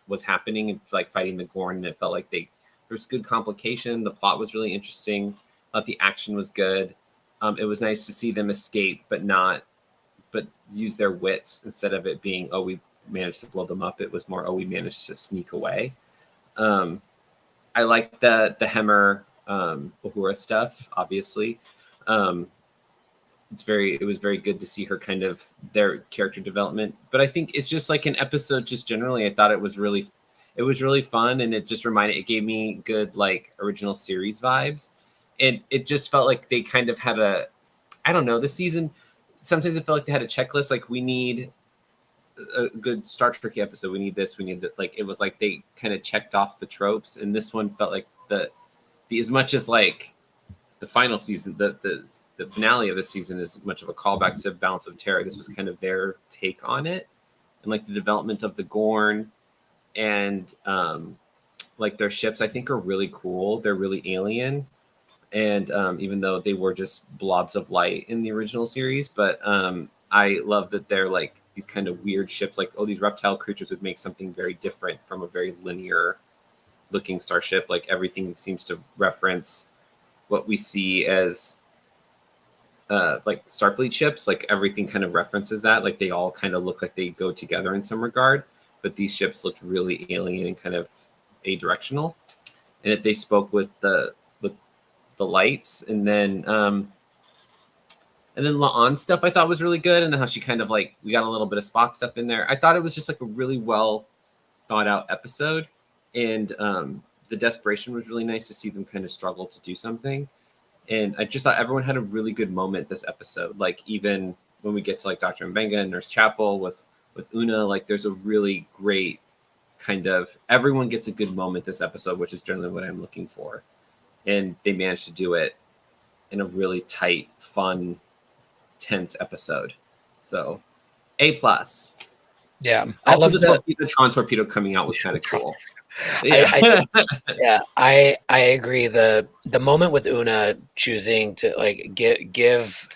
was happening, like fighting the Gorn, and it felt like there was good complication. The plot was really interesting. I thought the action was good. It was nice to see them escape, but use their wits instead of it being, oh, we managed to blow them up. It was more, oh, we managed to sneak away. I like the Hemmer Uhura stuff, obviously. It was very good to see her kind of their character development. But I think it's just like an episode, just generally, I thought it was really fun, and it gave me good like original series vibes. And it just felt like they kind of had this season, sometimes it felt like they had a checklist, like we need a good Star Trek episode, we need this, we need that. Like it was like they kind of checked off the tropes, and this one felt like the as much as like the final season, the finale of the season is much of a callback to Balance of Terror. This was kind of their take on it, and like the development of the Gorn and like their ships, I think are really cool. They're really alien, and even though they were just blobs of light in the original series, but I love that they're like these kind of weird ships. Like, oh, these reptile creatures would make something very different from a very linear looking starship. Like everything seems to reference what we see as like Starfleet ships. Like everything kind of references that. Like they all kind of look like they go together in some regard, but these ships looked really alien and kind of adirectional. And that they spoke with the lights, and then La'an stuff I thought was really good, and then how she kind of like, we got a little bit of Spock stuff in there. I thought it was just like a really well thought out episode, and the desperation was really nice to see them kind of struggle to do something. And I just thought everyone had a really good moment this episode. Like even when we get to like Dr. Mbenga and Nurse Chapel with Una, like there's a really great kind of, everyone gets a good moment this episode, which is generally what I'm looking for. And they managed to do it in a really tight, fun, tense episode. So A+. Yeah. Also, the Tron torpedo coming out was kind of cool. I agree. The moment with Una choosing to like give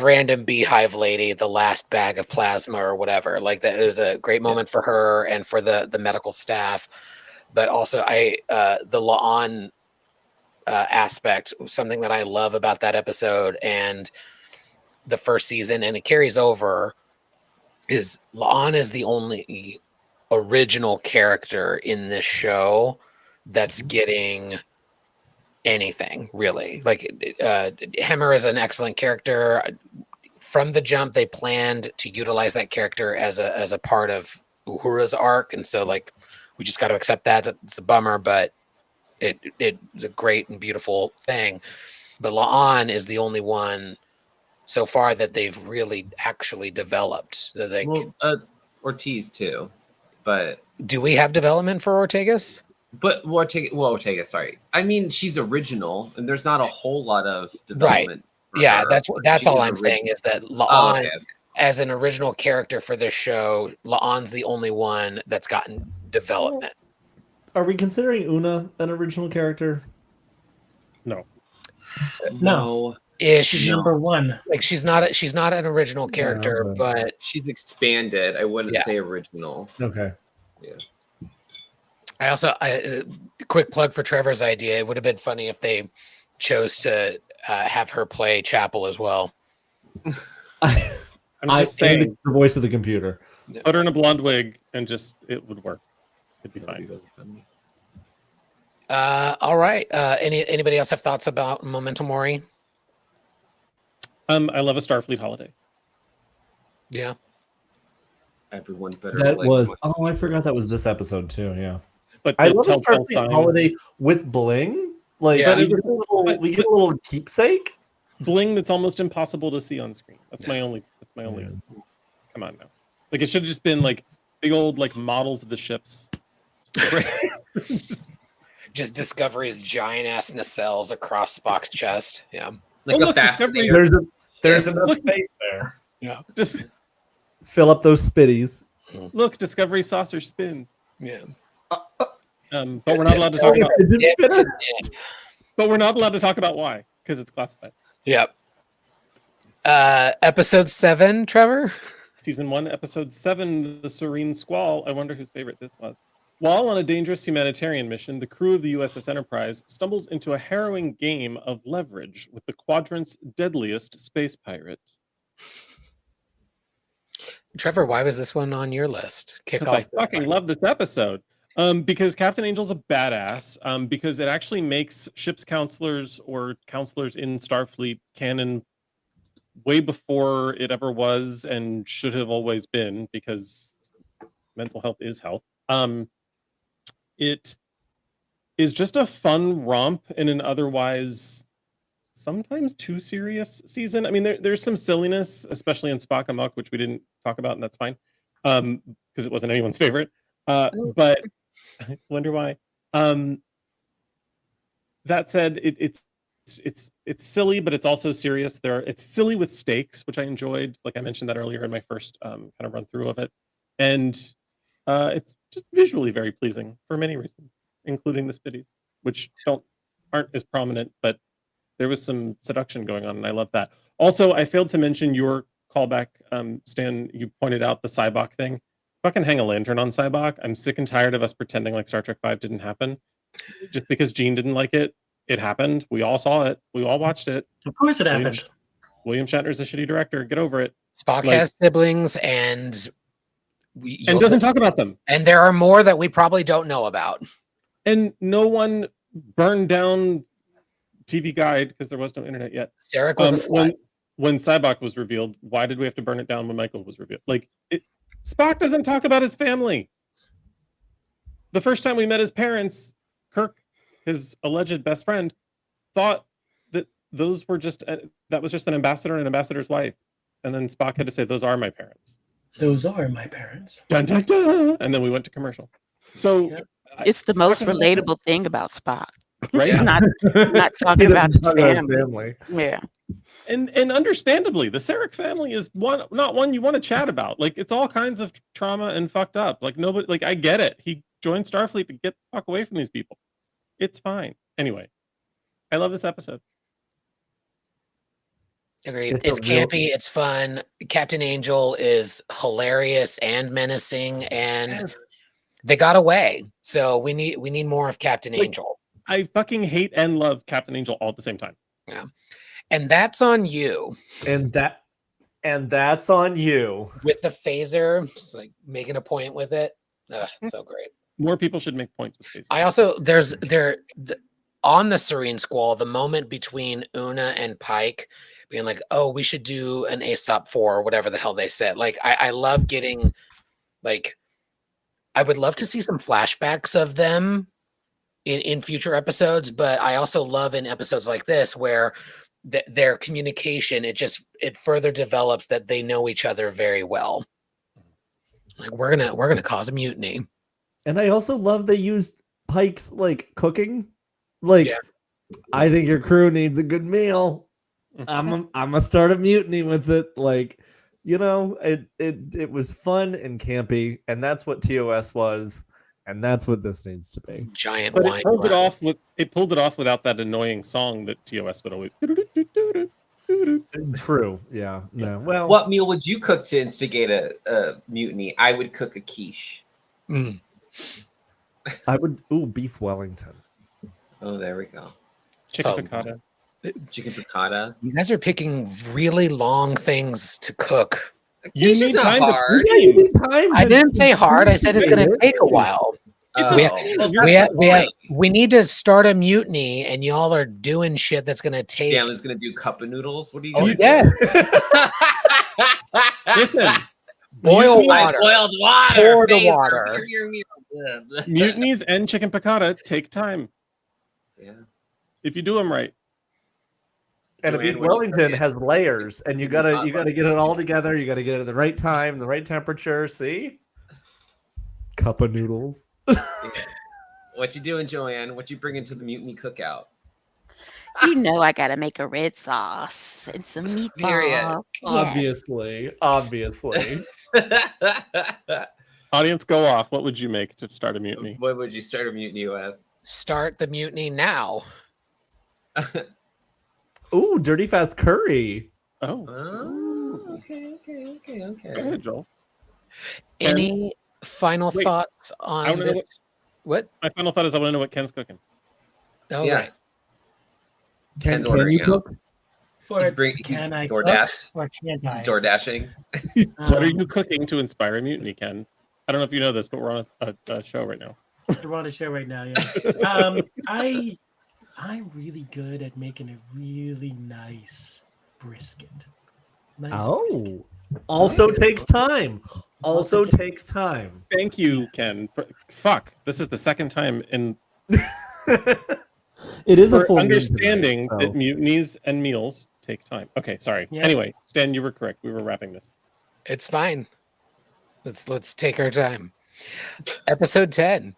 random beehive lady the last bag of plasma or whatever, like that is a great moment for her and for the medical staff. But also the La'an aspect, something that I love about that episode and the first season, and it carries over, is La'an is the only original character in this show that's getting anything really. Like Hemmer is an excellent character. From the jump, they planned to utilize that character as a part of Uhura's arc, and so like we just got to accept that. It's a bummer, but it's a great and beautiful thing. But La'an is the only one so far that they've really actually developed. Like, well, Ortiz too, but do we have development for Ortegas? But Ortega, sorry. I mean, she's original, and there's not a whole lot of development. Right. Yeah, her. that's all I'm saying is that La'an, okay. as an original character for this show, La'an's the only one that's gotten development. Are we considering Una an original character? No. No. Ish. Number one. Like she's not an original character, Yeah, but she's expanded. I wouldn't say original. Okay. Yeah. I also quick plug for Trevor's idea. It would have been funny if they chose to have her play Chapel as well. I'm just saying, the voice of the computer. Put her in a blonde wig and just it would work. It'd be fine. All right. Anybody else have thoughts about Memento Mori? I love a Starfleet holiday. Yeah. Everyone better. That was I forgot that was this episode too. Yeah. But I love a Starfleet holiday with bling. Like Yeah. we get a little keepsake. Bling that's almost impossible to see on screen. That's my only. Come on now. Like it should have just been like big old like models of the ships. Just Discovery's giant ass nacelles across Spock's chest. Yeah. Like look, Discovery. There's enough space there. Yeah. Just fill up those spitties. look, Discovery saucer spins. Yeah. But we're not allowed to talk about. But we're not allowed to talk about why because it's classified. Yep. Episode 7, Trevor. Season 1, Episode 7, The Serene Squall. I wonder whose favorite this was. While on a dangerous humanitarian mission, the crew of the USS Enterprise stumbles into a harrowing game of leverage with the quadrant's deadliest space pirate. Trevor, why was this one on your list? Kick I off. fucking love this episode. Because Captain Angel's a badass. Because it actually makes ship's counselors or counselors in Starfleet canon way before it ever was and should have always been, because mental health is health. It is just a fun romp in an otherwise sometimes too serious season. I mean, there's some silliness, especially in Spock Amok, which we didn't talk about, and that's fine, because it wasn't anyone's favorite. But I wonder why. That said, it's silly, but it's also serious. It's silly with stakes, which I enjoyed. Like I mentioned that earlier in my first kind of run through of it, and it's just visually very pleasing for many reasons, including the spitties, which aren't as prominent, but there was some seduction going on, and I love that. Also, I failed to mention your callback, Stan. You pointed out the Cybok thing. Fucking hang a lantern on Cybok. I'm sick and tired of us pretending like Star Trek V didn't happen. Just because Gene didn't like it, it happened. We all saw it. We all watched it. Of course it happened. William Shatner's a shitty director. Get over it. Spock has siblings and doesn't talk about them. And there are more that we probably don't know about. And no one burned down TV Guide because there was no internet yet. Sarek was a slut. When Cybok was revealed, why did we have to burn it down when Michael was revealed? Spock doesn't talk about his family. The first time we met his parents, Kirk, his alleged best friend, thought that those were that was just an ambassador and an ambassador's wife. And then Spock had to say, those are my parents. Those are my parents. Dun, dun, dun. And then we went to commercial. So it's the most relatable thing about Spock. Right? He's not talking about his family. Yeah. And understandably, the Sarek family is not one you want to chat about. Like, it's all kinds of trauma and fucked up. Like, nobody, like, I get it. He join Starfleet to get the fuck away from these people. It's fine. Anyway, I love this episode. Agreed. It's campy. It's fun. Captain Angel is hilarious and menacing, and they got away. So we need more of Captain Angel. I fucking hate and love Captain Angel all at the same time. Yeah, and that's on you. And that's on you. With the phaser, just like making a point with it. It's so great. More people should make points with phasers. I also on the Serene Squall, the moment between Una and Pike being like, "Oh, we should do an Aesop 4 or whatever the hell they said." Like, I love getting, like, I would love to see some flashbacks of them in future episodes, but I also love in episodes like this where their communication, it further develops that they know each other very well. Like, we're gonna cause a mutiny. And I also love they used Pike's like cooking. Like, Yeah. I think your crew needs a good meal. I'm gonna start a mutiny with it. Like, you know, it was fun and campy, and that's what TOS was, and that's what this needs to be. Giant But wine. it pulled it off without that annoying song that TOS would always. True. Yeah. No. Well, What meal would you cook to instigate a mutiny? I would cook a quiche. I would. Ooh, beef Wellington. Oh, there we go. Chicken piccata. Chicken piccata. You guys are picking really long things to cook. You Quiche is need not time hard. to Yeah, you need time. I didn't say hard. I said it's going to take a while. Oh, We- well, We that's the point. we need to start a mutiny, and y'all are doing shit that's going to take. Stanley's gonna do cup of noodles. What are you Oh, gonna yes. do? Listen, Boil Mutiny- water. Boiled water. Pour the Phaser. water. mutinies and chicken piccata take time Yeah. if you do them right. And a Joanne, beef what do you Wellington cook? has layers, and you gotta get it all together. You gotta get it at the right time, the right temperature. See, cup of noodles. What you doing, Joanne? What you bringing to the mutiny cookout? You know I gotta make a red sauce and some Period. meatballs. Yes. Obviously. Audience, go off. What would you make to start a mutiny? What would you start a mutiny with? Start the mutiny now. Ooh, dirty fast curry. Oh, Oh, okay. go ahead, Joel. Any final Wait, thoughts I on wanna know this? What? My final thought is I want to know what Ken's cooking. Oh, Yeah. right. Ken's ordering you out. cook? For He's can I DoorDash. cook or can't I? He's door dashing. What are Um, you cooking to inspire a mutiny, Ken? I don't know if you know this, but we're on a show right now. We're on a show right now, yeah. I'm really good at making a really nice brisket. Nice brisket. Oh, also takes time. Also takes time. Thank you, Ken. Fuck, this is the second time in It is a for full understanding meal that tonight, mutinies and meals take time. Okay, sorry. Yeah. Anyway, Stan, you were correct. We were wrapping this. It's fine. Let's take our time. Episode 10.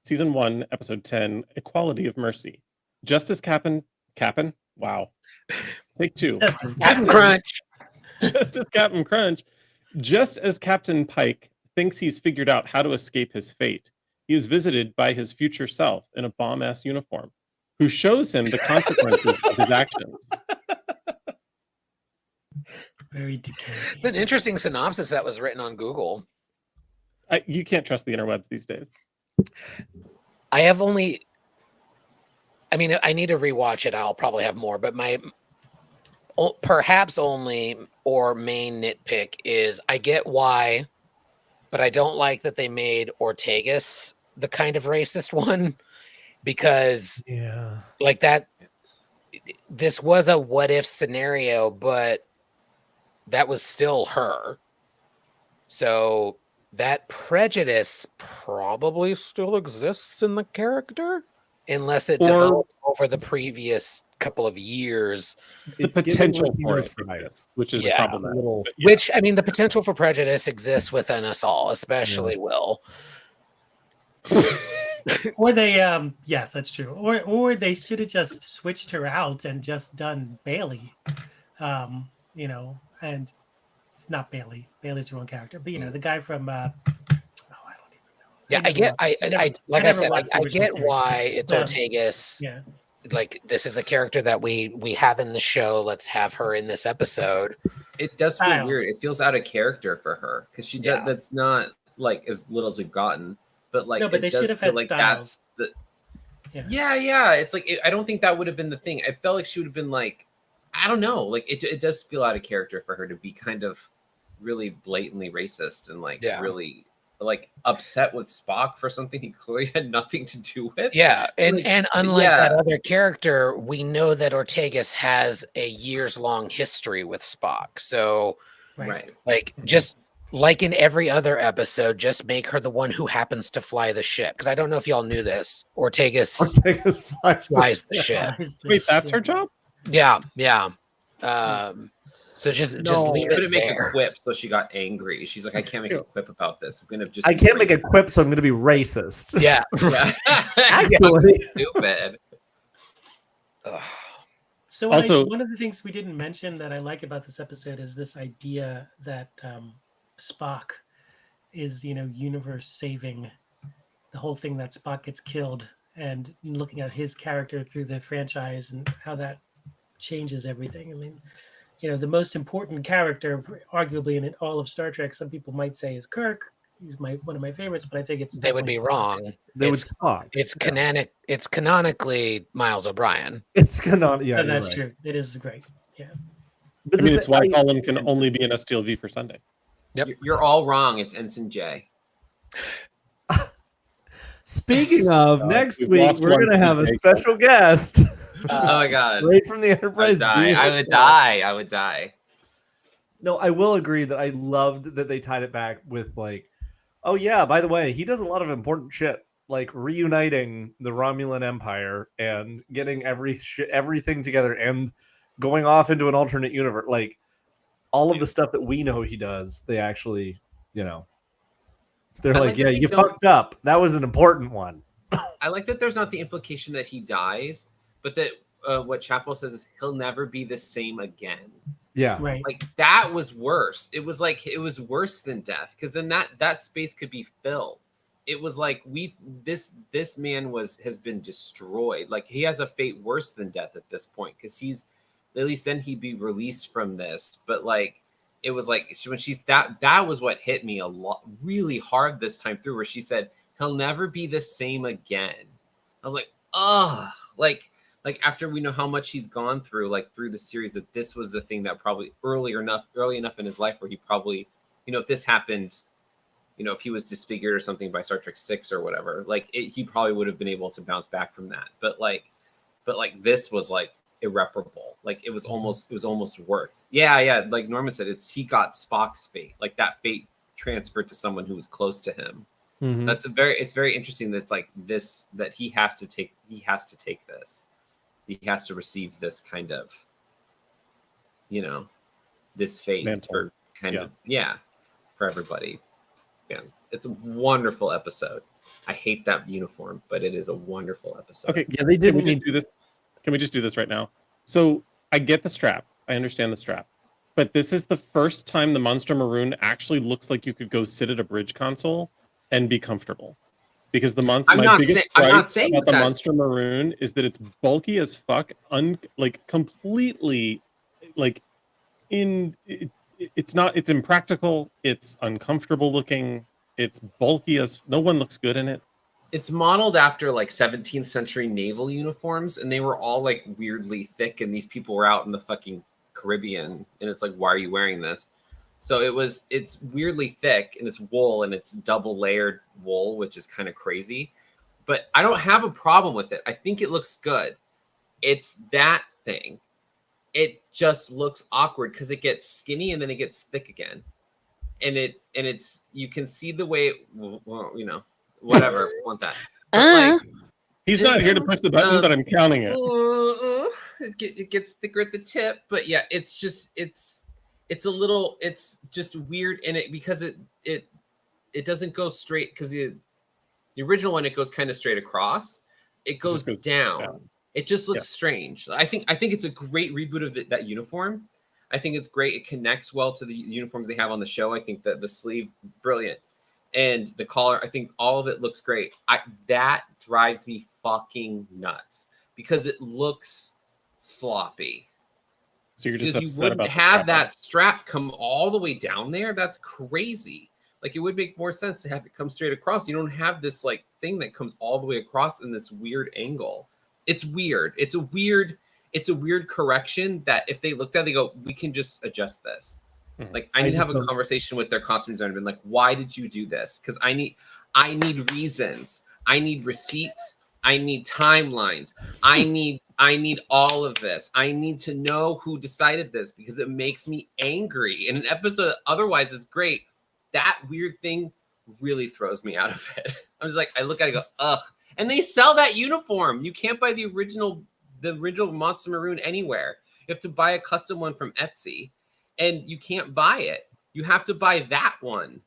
Season 1, episode 10, Equality of Mercy. Just as Captain, wow. Take 2. Captain Crunch. Just as Captain Crunch, just as Captain Pike thinks he's figured out how to escape his fate, he is visited by his future self in a bomb-ass uniform, who shows him the consequences of his actions. Very Dickensian. It's an interesting synopsis that was written on Google. You can't trust the interwebs these days. I mean, I need to rewatch it. I'll probably have more, but my perhaps only or main nitpick is I get why, but I don't like that they made Ortegas the kind of racist one, because Yeah. like that, this was a what if scenario, but that was still her. So that prejudice probably still exists in the character, unless it Or- developed over the previous couple of years. The It's given potential Latino for it spice. exists, which is Yeah. problematic. Little- But yeah. Which, I mean, the potential for prejudice exists within us all, especially Will. Or they, yes, that's true. Or they should have just switched her out and just done Bailey, and not Bailey. Bailey's the wrong character, but the guy from. I don't even know. Yeah, I get. Like I said, I get why it's Ortega's. Yeah. Like, this is the character that we have in the show. Let's have her in this episode. It does feel weird. It feels out of character for her because she does. That's not like as little as we've gotten, but like no, but they should have had like styles. That's the. Yeah. It's like I don't think that would have been the thing. I felt like she would have been like, I don't know. Like it does feel out of character for her to be kind of really blatantly racist and like really like upset with Spock for something he clearly had nothing to do with. Yeah, and unlike that other character, we know that Ortegas has a years-long history with Spock. So, like, just like in every other episode, just make her the one who happens to fly the ship. Because I don't know if y'all knew this. Ortegas flies the ship. Wait, that's her job? Yeah. So just leave she couldn't make a quip, so she got angry. She's like, I can't make a quip about this. I'm gonna I can't make a quip, so I'm gonna be racist. Yeah. Actually. Stupid. So also, one of the things we didn't mention that I like about this episode is this idea that Spock is, universe saving. The whole thing that Spock gets killed, and looking at his character through the franchise and how that changes everything. I mean, the most important character, arguably in all of Star Trek, some people might say is Kirk. He's one of my favorites, but I think they would be wrong. It's canonically Miles O'Brien. It's canon. Yeah, that's true. It is great. Yeah. But it's why Colin can only be an STLV for Sunday. Yep. You're all wrong. It's Ensign J. Speaking of, next week we're going to have a special guest. Oh my God! Right from the Enterprise. I would die. No, I will agree that I loved that they tied it back with like, oh yeah, by the way, he does a lot of important shit, like reuniting the Romulan Empire and getting everything together and going off into an alternate universe. Like all of the stuff that we know he does, they actually, they're like, yeah, you fucked up. That was an important one. I like that there's not the implication that he dies, but that what Chapel says is he'll never be the same again. Yeah, right. Like that was worse. It was worse than death because then that space could be filled. It was like this man has been destroyed. Like he has a fate worse than death at this point because he's at least then he'd be released from this. But like it was like when she's that was what hit me a lot really hard this time through where she said he'll never be the same again. I was like, oh, like after we know how much he's gone through, like through the series, that this was the thing that probably early enough in his life where he probably, if this happened, if he was disfigured or something by Star Trek 6 or whatever, like he probably would have been able to bounce back from that. But this was like irreparable. Like it was almost worth. Yeah. Like Norman said, he got Spock's fate. Like that fate transferred to someone who was close to him. Mm-hmm. It's very interesting. That's like this, that he has to take this. He has to receive this kind of, this fate for for everybody. Yeah, it's a wonderful episode. I hate that uniform, but it is a wonderful episode. Okay, yeah, they didn't need to do this. Can we just do this right now? So I get the strap. I understand the strap. But this is the first time the Monster Maroon actually looks like you could go sit at a bridge console and be comfortable. Because the Monster about the Monster Maroon is that it's bulky as fuck, completely it's impractical, it's uncomfortable looking, it's bulky as no one looks good in it. It's modeled after like 17th century naval uniforms, and they were all like weirdly thick, and these people were out in the fucking Caribbean, and it's like, why are you wearing this? So it's weirdly thick, and it's wool, and it's double layered wool, which is kind of crazy. But I don't have a problem with it. I think it looks good. It's that thing. It just looks awkward because it gets skinny and then it gets thick again. And it's you can see the way whatever. Want that. But he's not here to push the button, but I'm counting it. It gets thicker at the tip, but yeah, it's just it's just weird in it because it doesn't go straight because the original one, it goes kind of straight across. It goes down. It just looks strange. I think it's a great reboot of that uniform. I think it's great. It connects well to the uniforms they have on the show. I think that the sleeve, brilliant. And the collar, I think all of it looks great. That drives me fucking nuts because it looks sloppy. So you're just Because you upset wouldn't about have that strap come all the way down there. That's crazy. Like, it would make more sense to have it come straight across. You don't have this like thing that comes all the way across in this weird angle. It's weird. It's a weird correction that if they looked at it, they go, we can just adjust this. Like, I need to have a conversation with their costume designer and be like, why did you do this? Because I need reasons. I need receipts. I need timelines. I need all of this. I need to know who decided this because it makes me angry. And an episode that otherwise is great, that weird thing really throws me out of it. I'm just like, I look at it and go, ugh. And they sell that uniform. You can't buy the original Monster Maroon anywhere. You have to buy a custom one from Etsy. And you can't buy it. You have to buy that one.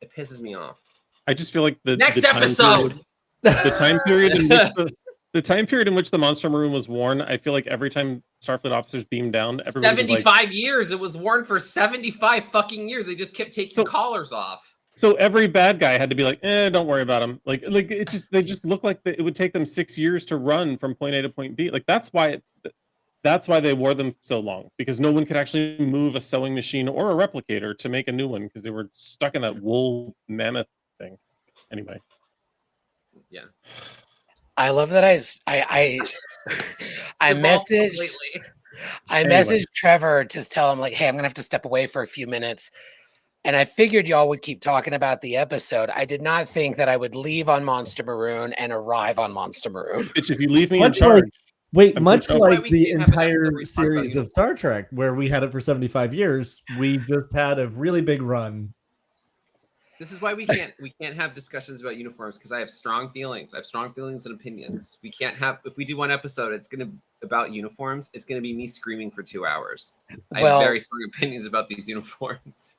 It pisses me off. I just feel like the next time episode. The time period in which the time period in which the Monster Maroon was worn, I feel like every time Starfleet officers beamed down, everybody 75 was like, years. It was worn for 75 fucking years. They just kept taking collars off. So every bad guy had to be like, don't worry about him. Like they just look like it would take them 6 years to run from point A to point B. Like that's why they wore them so long, because no one could actually move a sewing machine or a replicator to make a new one because they were stuck in that wool mammoth thing. Anyway. Yeah. I love that I messaged Trevor to tell him like, hey, I'm gonna have to step away for a few minutes. And I figured y'all would keep talking about the episode. I did not think that I would leave on Monster Maroon and arrive on Monster Maroon. Bitch, if you leave me in charge. Much like the entire series of Star Trek, where we had it for 75 years, we just had a really big run. This is why we can't have discussions about uniforms, because I have strong feelings. I have strong feelings and opinions. We can't have, if we do one episode, it's gonna about uniforms. It's gonna be me screaming for 2 hours. I have very strong opinions about these uniforms.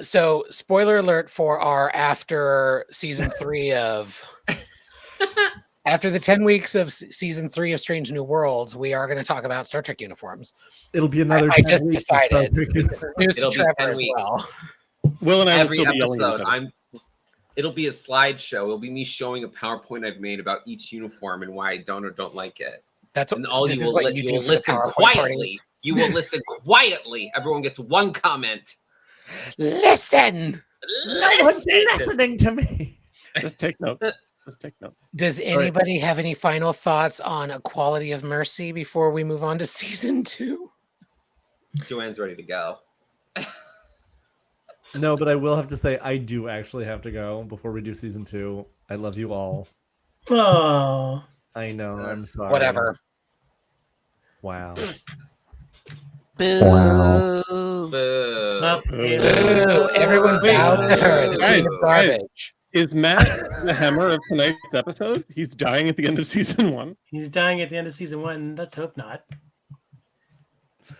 So spoiler alert for our after season 3 of after the 10 weeks of season 3 of Strange New Worlds, we are going to talk about Star Trek uniforms. It'll be another. I just decided. News to It'll be Trevor 10 as weeks. well. Will and I Every will still be yelling at each episode, other. it'll be a slideshow. It'll be me showing a PowerPoint I've made about each uniform and why I don't or don't like it. That's and all this you is will, what you you do will for the listen PowerPoint quietly. party. You will listen quietly. Everyone gets one comment. Listen. No one's listening to me. Just take notes. Just take notes. Does anybody have any final thoughts on Equality of Mercy before we move on to season 2? Joanne's ready to go. No, but I will have to say I do actually have to go before we do season 2. I love you all. Oh, I know. I'm sorry. Whatever. Wow. Boo. Boo. Boo. Everyone bowed to her. The queen of garbage. Is Matt the hammer of tonight's episode? He's dying at the end of season 1. he's dying at the end of season 1. Let's hope not.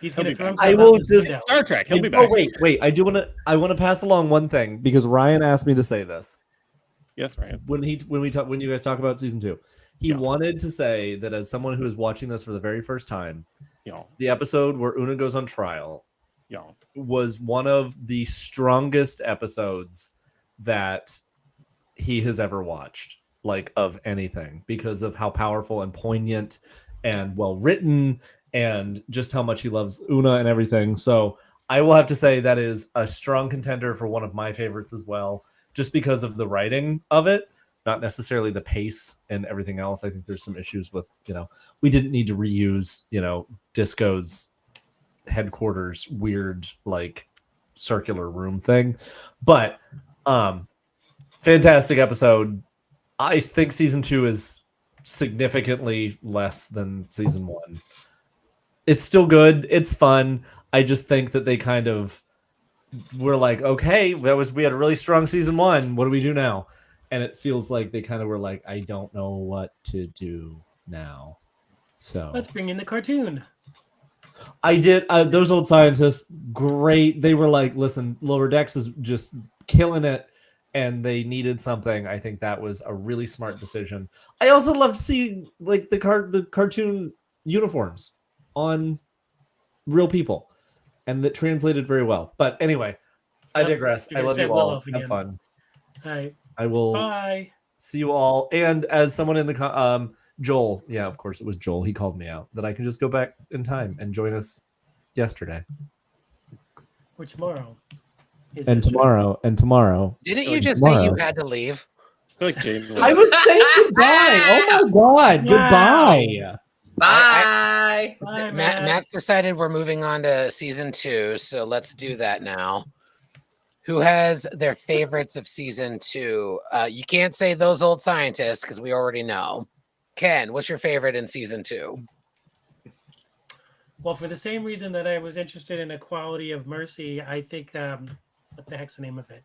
He's going to throw himself I out will this just window. Star Trek. He'll be back. Oh wait. I want to pass along one thing because Ryan asked me to say this. Yes, Ryan. When you guys talk about season 2, he wanted to say that as someone who is watching this for the very first time, the episode where Una goes on trial was one of the strongest episodes that he has ever watched, like of anything, because of how powerful and poignant and well written and just how much he loves Una and everything. So I will have to say that is a strong contender for one of my favorites as well, just because of the writing of it, not necessarily the pace and everything else. I think there's some issues with, we didn't need to reuse, Disco's headquarters weird, like circular room thing. But fantastic episode. I think season 2 is significantly less than season 1. It's still good. It's fun. I just think that they kind of were like, okay, we had a really strong season 1. What do we do now? And it feels like they kind of were like, I don't know what to do now. So Let's bring in the cartoon. I did. Those old scientists, great. They were like, listen, Lower Decks is just killing it. And they needed something. I think that was a really smart decision. I also love to see like the cartoon uniforms on real people, and that translated very well. But anyway, I Yep, digress. you're I gonna love set you Will all. off Have again. fun. All right. I will Bye. see you all. And as someone in the Joel, yeah, of course it was Joel. He called me out that I can just go back in time and join us yesterday Or tomorrow. Is and it true? tomorrow and tomorrow. Didn't Or you just say you tomorrow. had to leave? I feel like Jane. I was saying goodbye. Oh my god, Wow. goodbye. Bye. Bye, Matt's decided we're moving on to season 2, so let's do that now. Who has their favorites of season 2? You can't say those old scientists because we already know. Ken, what's your favorite in season 2? Well, for the same reason that I was interested in Equality of Mercy, I think what the heck's the name of it?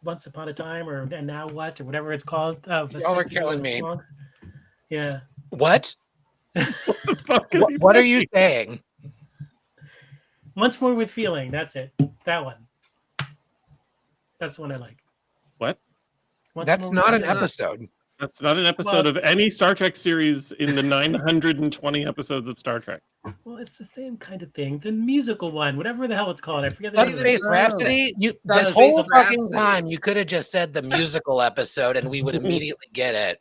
Once Upon a Time or And Now What or whatever it's called. The Y'all are Symphony killing of me. Songs. Yeah. What? The fuck is he What are you saying? saying? Once More with Feeling. That's it. That one. That's the one I like. What? Once That's More with not an Feeling. episode. That's not an episode of any Star Trek series in the 920 episodes of Star Trek. Well, it's the same kind of thing. The musical one, whatever the hell it's called. I forget the name of Subspace it. Rhapsody? This Subspace whole fucking Rhapsody. time, you could have just said the musical episode and we would immediately get it.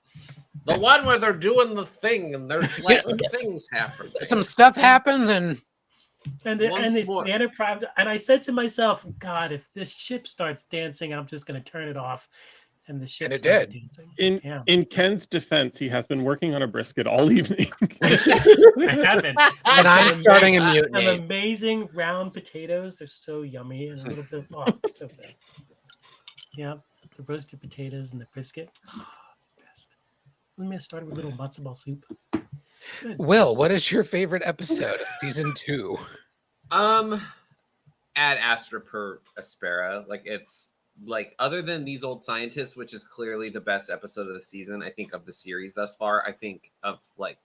The one where they're doing the thing and there's like things happening. Some stuff happens and And Once it's more. the Enterprise. And I said to myself, God, if this ship starts dancing, I'm just going to turn it off. And the ship it started did. dancing. In Ken's defense, he has been working on a brisket all evening. I haven't. And I'm starting a mutiny. Some amazing round potatoes. They're so yummy and a little bit so good. Yeah, the roasted potatoes and the brisket. Oh, it's the best. Let me start with a little matzo ball soup. Good. Will, what is your favorite episode of season 2? Ad Astra per Aspera. Like it's like other than These Old Scientists, which is clearly the best episode of the season, I think of the series thus far. I think of like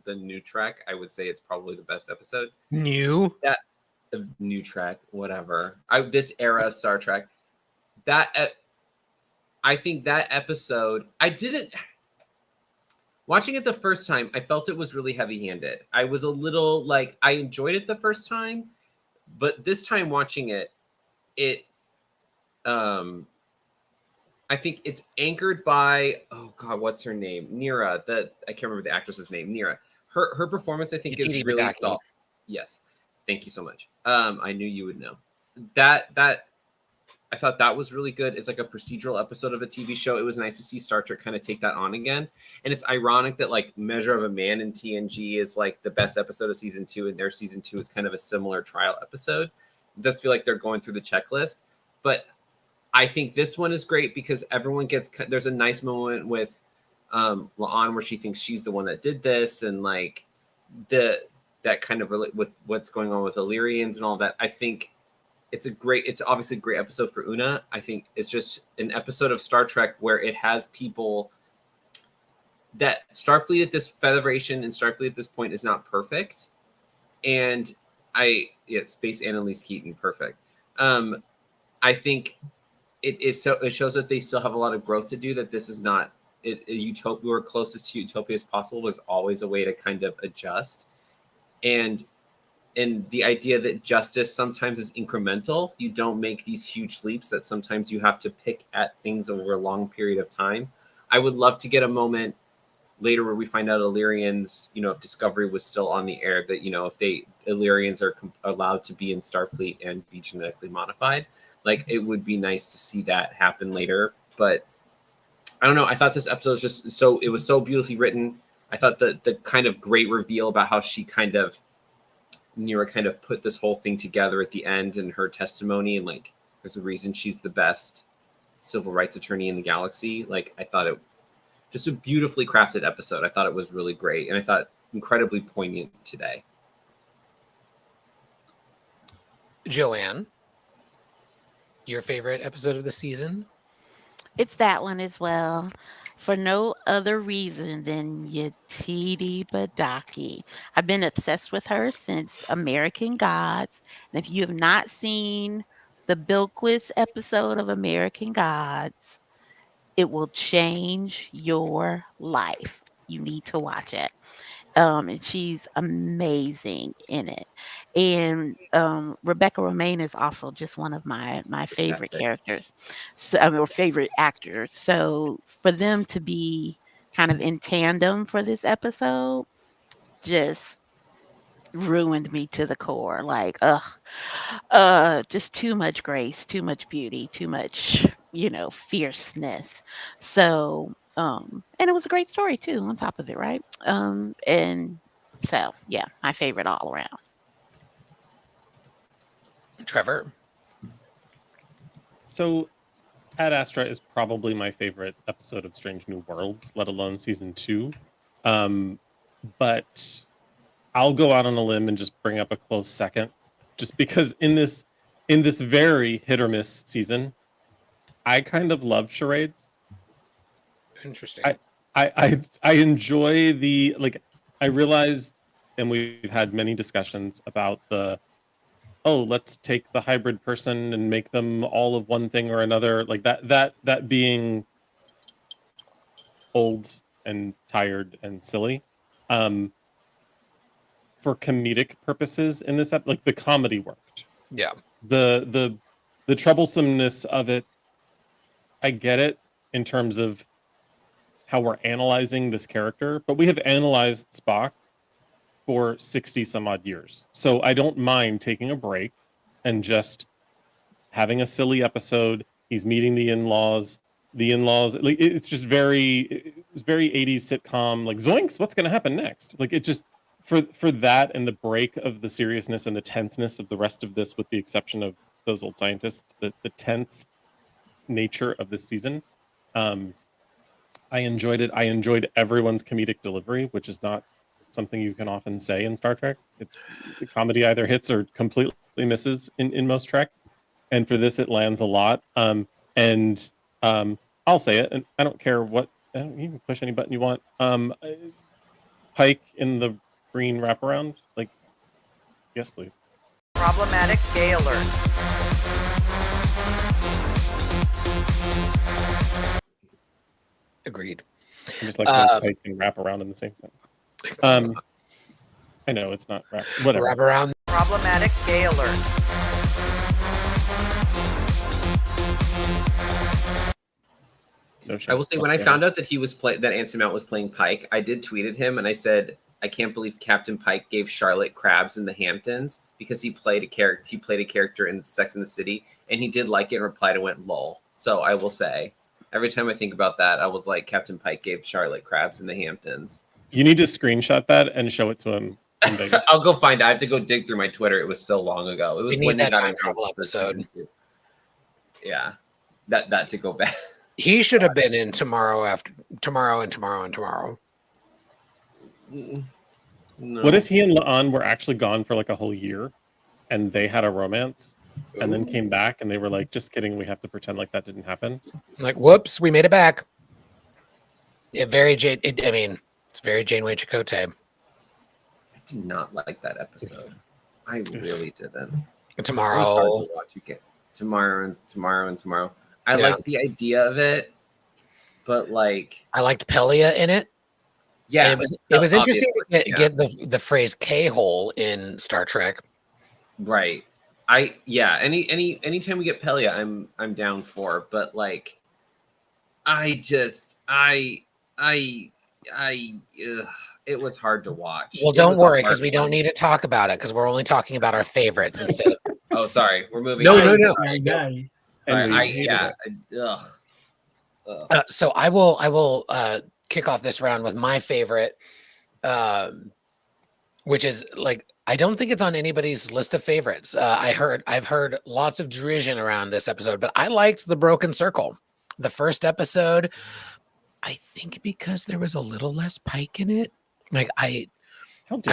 the new Trek, I would say it's probably the best episode. New? New Trek, whatever. This era of Star Trek. I think that episode, watching it the first time, I felt it was really heavy-handed. I was a little like, I enjoyed it the first time, but this time watching it, I think it's anchored by, oh God, what's her name? Neera. I can't remember the actress's name. Neera. Her performance, I think, is Yetiri really Badaki. solid. Yes, thank you so much. I knew you would know that. I thought that was really good. It's like a procedural episode of a TV show. It was nice to see Star Trek kind of take that on again. And it's ironic that like Measure of a Man in TNG is like the best episode of season 2, and their season 2 is kind of a similar trial episode. It does feel like they're going through the checklist, but I think this one is great because everyone there's a nice moment with La'an where she thinks she's the one that did this, and like that kind of relate with what's going on with Illyrians and all that. I think it's obviously a great episode for Una. I think it's just an episode of Star Trek where it has people that Starfleet at this Federation and Starfleet at this point is not perfect. And Space Annalise Keaton, perfect. I think it shows that they still have a lot of growth to do, that this is not utopia. We're closest to utopia as possible was always a way to kind of adjust. And the idea that justice sometimes is incremental. You don't make these huge leaps, that sometimes you have to pick at things over a long period of time. I would love to get a moment later where we find out Illyrians, if Discovery was still on the air, that, if Illyrians are allowed to be in Starfleet and be genetically modified, like it would be nice to see that happen later. But I don't know. I thought this episode was just it was so beautifully written. I thought the kind of great reveal about how Neera kind of put this whole thing together at the end and her testimony, and like there's a reason she's the best civil rights attorney in the galaxy. Like I thought it just a beautifully crafted episode. I thought it was really great, and I thought incredibly poignant today. Joanne, your favorite episode of the season? It's that one as well, for no other reason than Yetiri Badaki. I've been obsessed with her since American Gods. And if you have not seen the Bilquis episode of American Gods, It will change your life. You need to watch it. And she's amazing in it. And Rebecca Romaine is also just one of my favorite Fantastic. characters, so or favorite actors. So for them to be kind of in tandem for this episode just ruined me to the core. Like, ugh, just too much grace, too much beauty, too much, fierceness. So, and it was a great story too, on top of it, right? And so, yeah, my favorite all around. Trevor. So, Ad Astra is probably my favorite episode of Strange New Worlds, let alone season 2. But I'll go out on a limb and just bring up a close second, just because in this very hit or miss season, I kind of love charades. Interesting. I enjoy the, like, I realize, and we've had many discussions about let's take the hybrid person and make them all of one thing or another, like that being old and tired and silly. For comedic purposes in this like the comedy worked. Yeah. The troublesomeness of it, I get it in terms of how we're analyzing this character, but we have analyzed Spock for 60 some odd years. So I don't mind taking a break and just having a silly episode. He's meeting the in-laws, like it's very 80s sitcom, like zoinks, what's going to happen next? Like it just, for that and the break of the seriousness and the tenseness of the rest of this, with the exception of those old scientists, the tense nature of this season, I enjoyed it. I enjoyed everyone's comedic delivery, which is not something you can often say in Star Trek. The comedy either hits or completely misses in most Trek, and for this it lands a lot. I'll say it, and I don't care what, you can push any button you want. Pike in the green wraparound, like, yes please. Problematic gay alert. Agreed. I just like saying Pike and wraparound in the same sentence. I know it's not whatever. Wrap around. Problematic gay alert. No I will say, when I found out that that Anson Mount was playing Pike, I did tweet at him and I said, I can't believe Captain Pike gave Charlotte crabs in the Hamptons, because he played a character in Sex and the City, and he did like it and replied and went lol. So I will say, every time I think about that, I was like, Captain Pike gave Charlotte crabs in the Hamptons. You need to screenshot that and show it to him. I'll go find it. I have to go dig through my Twitter. It was so long ago. It was We when need they that got time into travel episode. season 2. Yeah, that to go back. He should have been in tomorrow and tomorrow. No. What if he and La'an were actually gone for like a whole year, and they had a romance, and then came back, and they were like, "Just kidding, we have to pretend like that didn't happen." Like, whoops, we made it back. It's very Janeway Chakotay. I did not like that episode. I really didn't. Tomorrow. It was hard to watch. You get tomorrow. I Yeah. like the idea of it, but like, I liked Pelia in it. yeah, And it was interesting to obviously, get the phrase K-hole in Star Trek. right. Anytime we get Pelia, I'm down for. But like, it was hard to watch. Well, It don't was a worry, hard because we don't one. need to talk about it, because we're only talking about our favorites instead of. Oh, sorry, we're moving. No, on. no, no. Sorry. Guy. And we Sorry, hated it. Ugh. So I will kick off this round with my favorite, which is like, I don't think it's on anybody's list of favorites. I've heard lots of derision around this episode, but I liked the Broken Circle, the first episode. I think because there was a little less Pike in it. Like I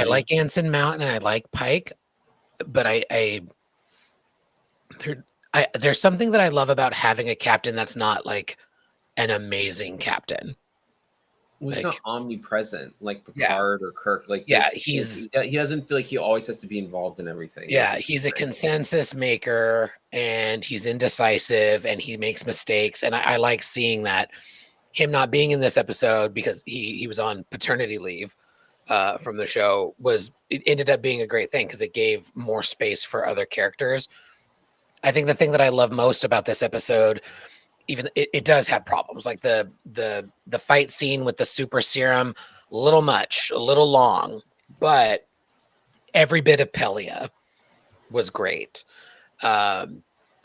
like Anson Mount and I like Pike, but there's something that I love about having a captain that's not like an amazing captain. Well, he's Like, not omnipresent like Yeah. Picard or Kirk. Like, Yeah, this- he's- he doesn't feel like he always has to be involved in everything. yeah, which is he's a great. consensus maker, and he's indecisive, and he makes mistakes. And I like seeing that. Him not being in this episode because he was on paternity leave from the show it ended up being a great thing because it gave more space for other characters. I think the thing that I love most about this episode, even it does have problems, like the fight scene with the super serum, a little much, a little long, but every bit of Pelia was great.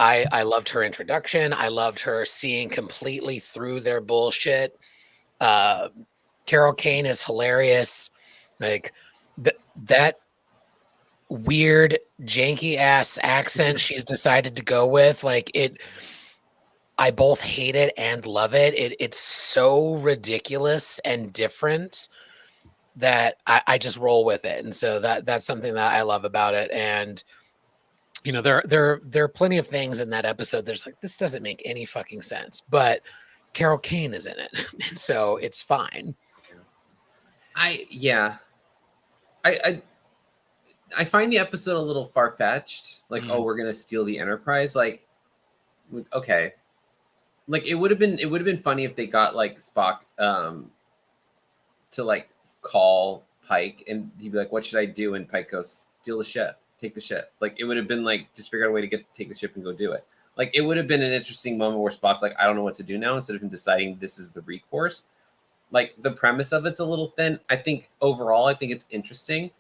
I loved her introduction. I loved her seeing completely through their bullshit. Carol Kane is hilarious. Like that weird janky ass accent she's decided to go with, like it. I both hate it and love it. It's so ridiculous and different that I just roll with it, and so that's something that I love about it. And you know, there are plenty of things in that episode that's like, this doesn't make any fucking sense, but Carol Kane is in it, and so it's fine. I find the episode a little far-fetched. Like, oh, we're gonna steal the Enterprise. Like, okay. Like, it would have been funny if they got like Spock to like call Pike and he'd be like, what should I do? And Pike goes, steal the ship, take the ship. Like, it would have been like, just figure out a way to take the ship and go do it. Like, it would have been an interesting moment where Spock's like, I don't know what to do now, instead of him deciding this is the recourse. Like, the premise of it's a little thin. I think overall, I think it's interesting,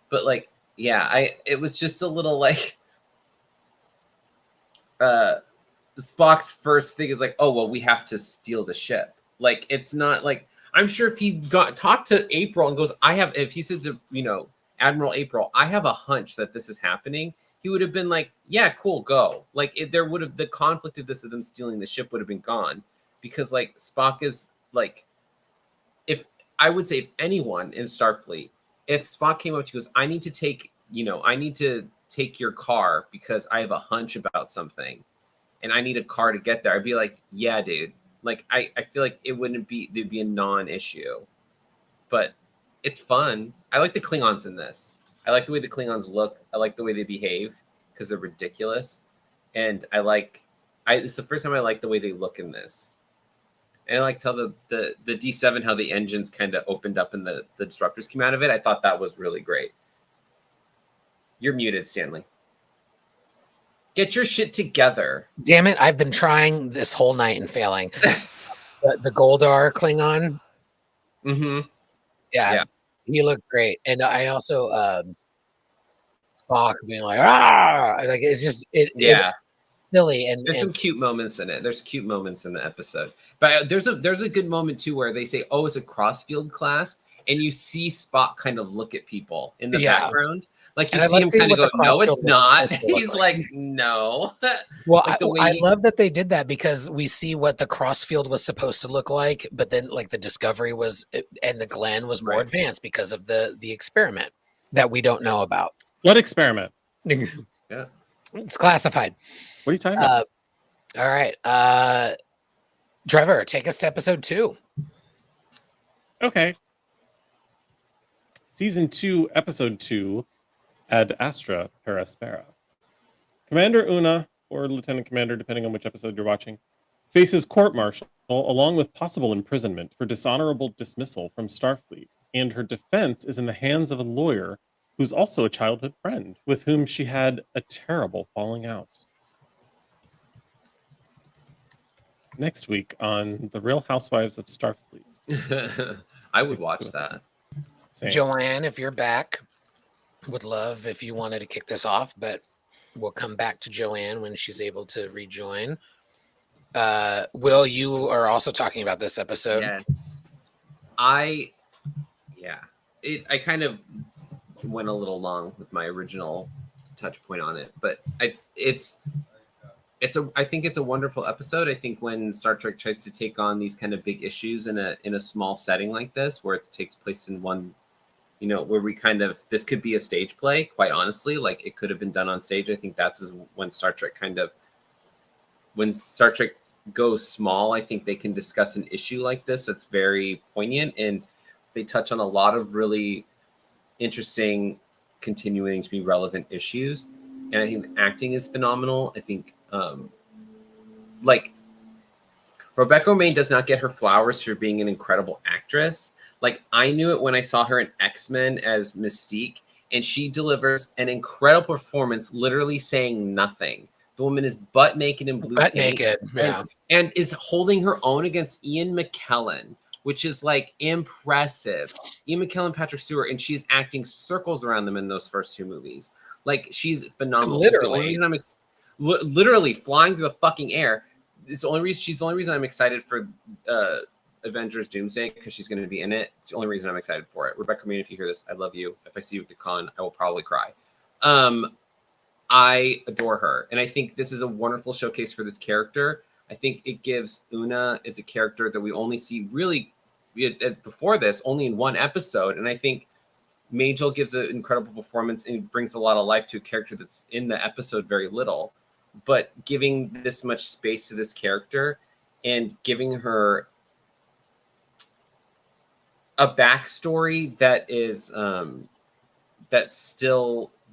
but like, yeah, it was just a little like Spock's first thing is like, oh well, we have to steal the ship. Like, it's not like, I'm sure if he talked to April and goes, if he said to, you know, Admiral April, I have a hunch that this is happening, he would have been like, yeah, cool, go. Like, there would have, the conflict of this of them stealing the ship would have been gone, because like Spock is like, if anyone in Starfleet, if Spock came up to you and goes, I need to take your car because I have a hunch about something and I need a car to get there, I'd be like, yeah, dude. Like, I feel like there'd be a non-issue, but it's fun. I like the Klingons in this. I like the way the Klingons look. I like the way they behave because they're ridiculous. And it's the first time I like the way they look in this. And I liked how the D7, how the engines kind of opened up and the disruptors came out of it. I thought that was really great. You're muted, Stanley. Get your shit together. Damn it, I've been trying this whole night and failing. the Goldar Klingon. Mm-hmm. Yeah, he looked great. And I also Spock being like, ah, like it's just it's silly. And there's some cute moments in it. There's cute moments in the episode. But there's a good moment too where they say, oh, it's a crossfield class, and you see Spock kind of look at people in the background. Like, you see him kind of go, no, it's not. He's like, no. Well, like I love that they did that, because we see what the crossfield was supposed to look like, but then like the Discovery and the Glenn was more advanced because of the experiment that we don't know about. What experiment? Yeah, it's classified. What are you talking about? All right. Trevor, take us to episode 2. Okay. Season 2, episode 2, Ad Astra per Aspera. Commander Una, or Lieutenant Commander, depending on which episode you're watching, faces court-martial along with possible imprisonment for dishonorable dismissal from Starfleet, and her defense is in the hands of a lawyer who's also a childhood friend with whom she had a terrible falling out. Next week on The Real Housewives of Starfleet. I would watch that. Same. Joanne, if you're back, would love if you wanted to kick this off, but we'll come back to Joanne when she's able to rejoin. Will, you are also talking about this episode. Yes. I kind of went a little long with my original touch point on it, but I think it's a wonderful episode. I think when Star Trek tries to take on these kind of big issues in a small setting like this, where it takes place in one, you know, where this could be a stage play, quite honestly, like it could have been done on stage. I think when Star Trek go small, I think they can discuss an issue like this that's very poignant, and they touch on a lot of really interesting, continuing to be relevant issues. And I think the acting is phenomenal. I think like Rebecca Romijn does not get her flowers for being an incredible actress. Like, I knew it when I saw her in X-Men as Mystique, and she delivers an incredible performance, literally saying nothing. The woman is butt naked in blue Butt paint naked, yeah. and is holding her own against Ian McKellen, which is like impressive. Ian McKellen and Patrick Stewart, and she's acting circles around them in those first two movies. Like, she's phenomenal. Literally. Literally flying through the fucking air. It's the only reason she's the only reason I'm excited for Avengers Doomsday, because she's going to be in it. It's the only reason I'm excited for it. Rebecca Romijn, if you hear this, I love you. If I see you at the con, I will probably cry. I adore her, and I think this is a wonderful showcase for this character. I think it gives Una as a character that we only see really before this only in one episode, and I think Majel gives an incredible performance and brings a lot of life to a character that's in the episode very little. But giving this much space to this character and giving her a backstory that is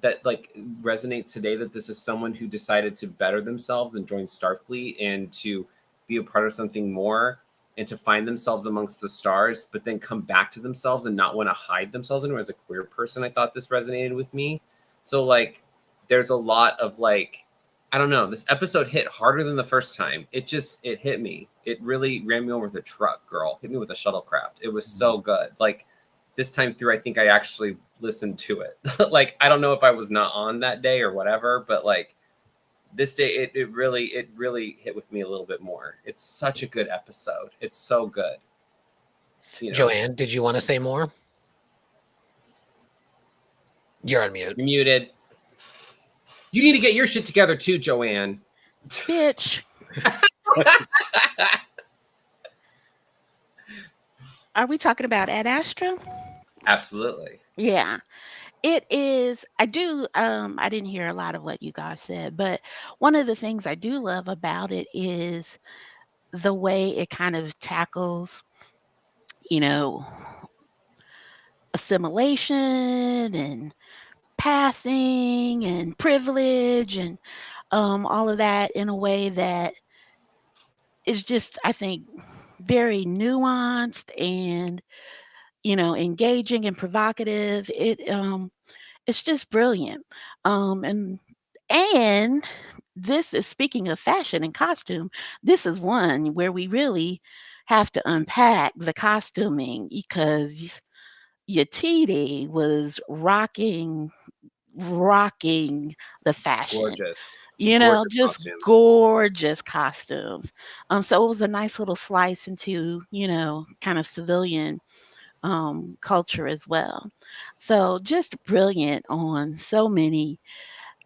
that like resonates today, that this is someone who decided to better themselves and join Starfleet and to be a part of something more and to find themselves amongst the stars, but then come back to themselves and not want to hide themselves anymore. As a queer person, I thought this resonated with me. So like, there's a lot of like, I don't know, this episode hit harder than the first time. It hit me. It really ran me over with a truck, girl. Hit me with a shuttlecraft. It was so good. Like, this time through, I think I actually listened to it. Like, I don't know if I was not on that day or whatever, but like this day, it really hit with me a little bit more. It's such a good episode. It's so good. You know? Joanne, did you want to say more? You're on mute. You're muted. You need to get your shit together too, Joanne. Bitch. Are we talking about Ad Astra? Absolutely. Yeah. It is. I didn't hear a lot of what you guys said, but one of the things I do love about it is the way it kind of tackles, assimilation and passing and privilege and all of that in a way that is just, I think, very nuanced and engaging and provocative. It's just brilliant. And this is, speaking of fashion and costume, this is one where we really have to unpack the costuming, because Yatiti was rocking the fashion. Gorgeous. Gorgeous Just costume. gorgeous costumes. So it was a nice little slice into, kind of civilian culture as well. So just brilliant on so many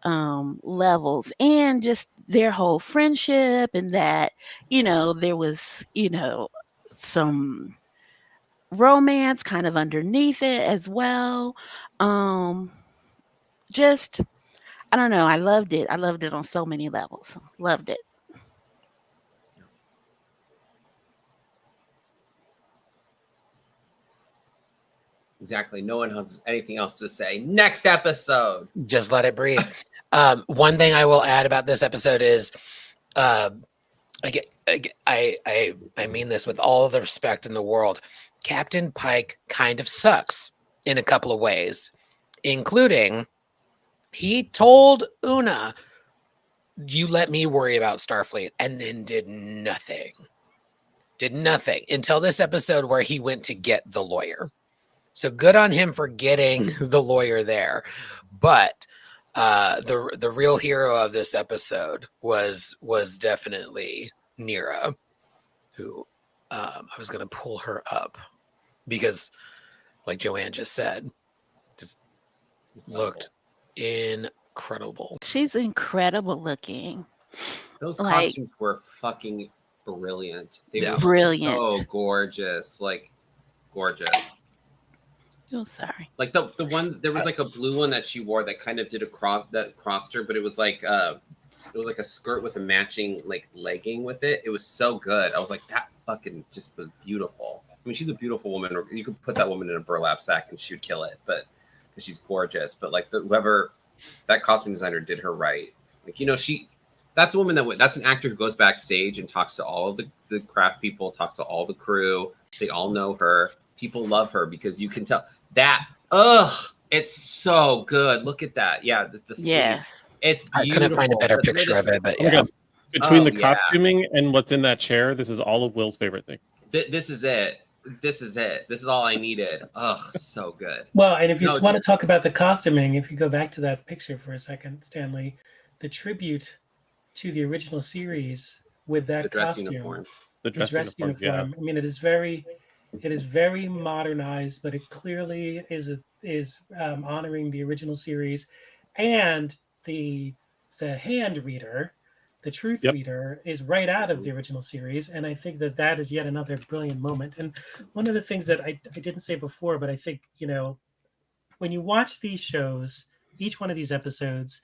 levels, and just their whole friendship, and that, there was, some romance kind of underneath it as well. Just, I don't know. I loved it. I loved it on so many levels. Loved it. Exactly. No one has anything else to say. Next episode. Just let it breathe. One thing I will add about this episode is, I mean this with all the respect in the world. Captain Pike kind of sucks in a couple of ways, including he told Una, "You let me worry about Starfleet," and then did nothing until this episode where he went to get the lawyer. So good on him for getting the lawyer there. But the real hero of this episode was definitely Nira, who I was going to pull her up because, like Joanne just said, just looked incredible. She's incredible looking. Those Like, costumes were fucking brilliant. They Yeah. were Brilliant. so gorgeous. Like, gorgeous. Oh, sorry. Like the one, there was like a blue one that she wore that kind of did that crossed her, but it was like it was like a skirt with a matching like legging with it. It was so good. I was like, that fucking just was beautiful. I mean, she's a beautiful woman. You could put that woman in a burlap sack and she would kill it, but because she's gorgeous. But like whoever that costume designer did her right. Like, you know, that's a woman that's an actor who goes backstage and talks to all of the craft people, talks to all the crew. They all know her. People love her because you can tell that. It's so good. Look at that. Yeah, the sleeves. Yes. It's beautiful. I couldn't find a better picture of it, but yeah. Between the costuming and what's in that chair, this is all of Will's favorite things. This is it. This is all I needed. So good. Well, and if you want to talk about the costuming, if you go back to that picture for a second, Stanley, the tribute to the original series with that costume, the dress uniform. Yeah. I mean, it is very modernized, but it clearly is honoring the original series, and the hand reader, the truth reader, is right out of the original series, and I think that is yet another brilliant moment. And one of the things that I didn't say before, but I think, you know, when you watch these shows, each one of these episodes,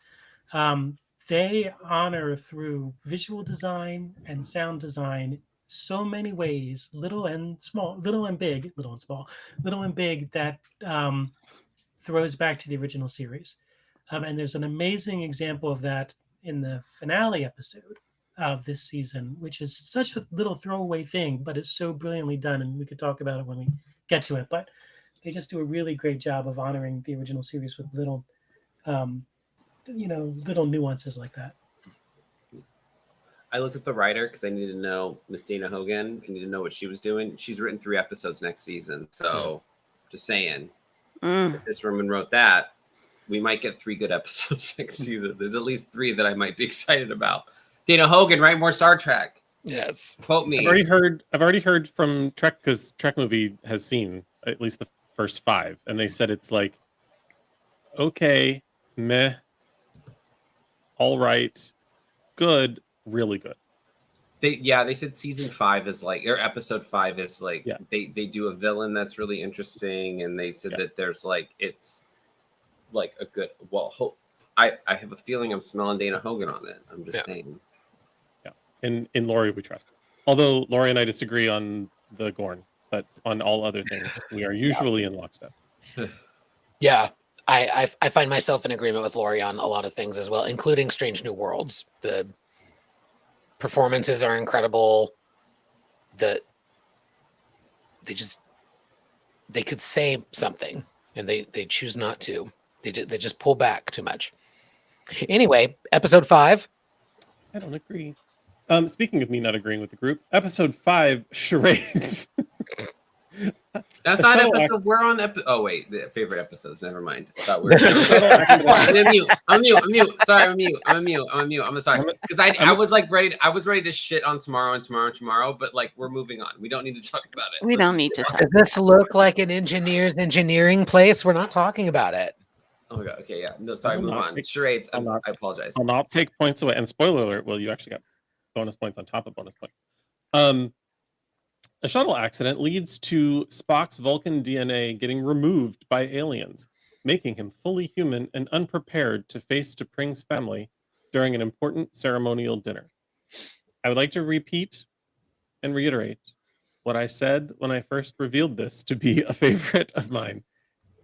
they honor through visual design and sound design so many ways, little and big, that throws back to the original series. And there's an amazing example of that in the finale episode of this season, which is such a little throwaway thing, but it's so brilliantly done. And we could talk about it when we get to it, but they just do a really great job of honoring the original series with little nuances like that. I looked up the writer because I needed to know Miss Dana Hogan. I needed to know what she was doing. She's written 3 episodes next season. So just saying, if this woman wrote that, we might get 3 good episodes next season. There's at least 3 that I might be excited about. Dana Hogan, write more Star Trek. Yes. Quote me. I've already heard from Trek, because Trek Movie has seen at least the first 5, and they said it's like, okay, meh, all right, good, really good. They said season 5 is like, or episode 5 is like, they do a villain that's really interesting, and they said that there's like, it's like a good, I have a feeling I'm smelling Dana Hogan on it. I'm just saying. Yeah, in Lori we trust. Although Lori and I disagree on the Gorn, but on all other things we are usually in lockstep. Yeah, I find myself in agreement with Lori on a lot of things as well, including Strange New Worlds. The performances are incredible. They could say something, and they choose not to. They just pull back too much. Anyway, episode 5. I don't agree. Speaking of me not agreeing with the group, episode 5, charades. That's not episode. We're on oh wait, the favorite episodes. Never mind. I thought we were. I'm mute. Sorry, I'm mute. I'm sorry because I was like ready. I was ready to shit on tomorrow, but like we're moving on. We don't need to talk about it. We don't need to. Does this look like an engineer's engineering place? We're not talking about it. Oh my god. Okay, yeah. No, sorry. Move on. Charades. I apologize. I'll not take points away. And spoiler alert: well, you actually got bonus points on top of bonus points. A shuttle accident leads to Spock's Vulcan DNA getting removed by aliens, making him fully human and unprepared to face T'Pring's family during an important ceremonial dinner. I would like to repeat and reiterate what I said when I first revealed this to be a favorite of mine.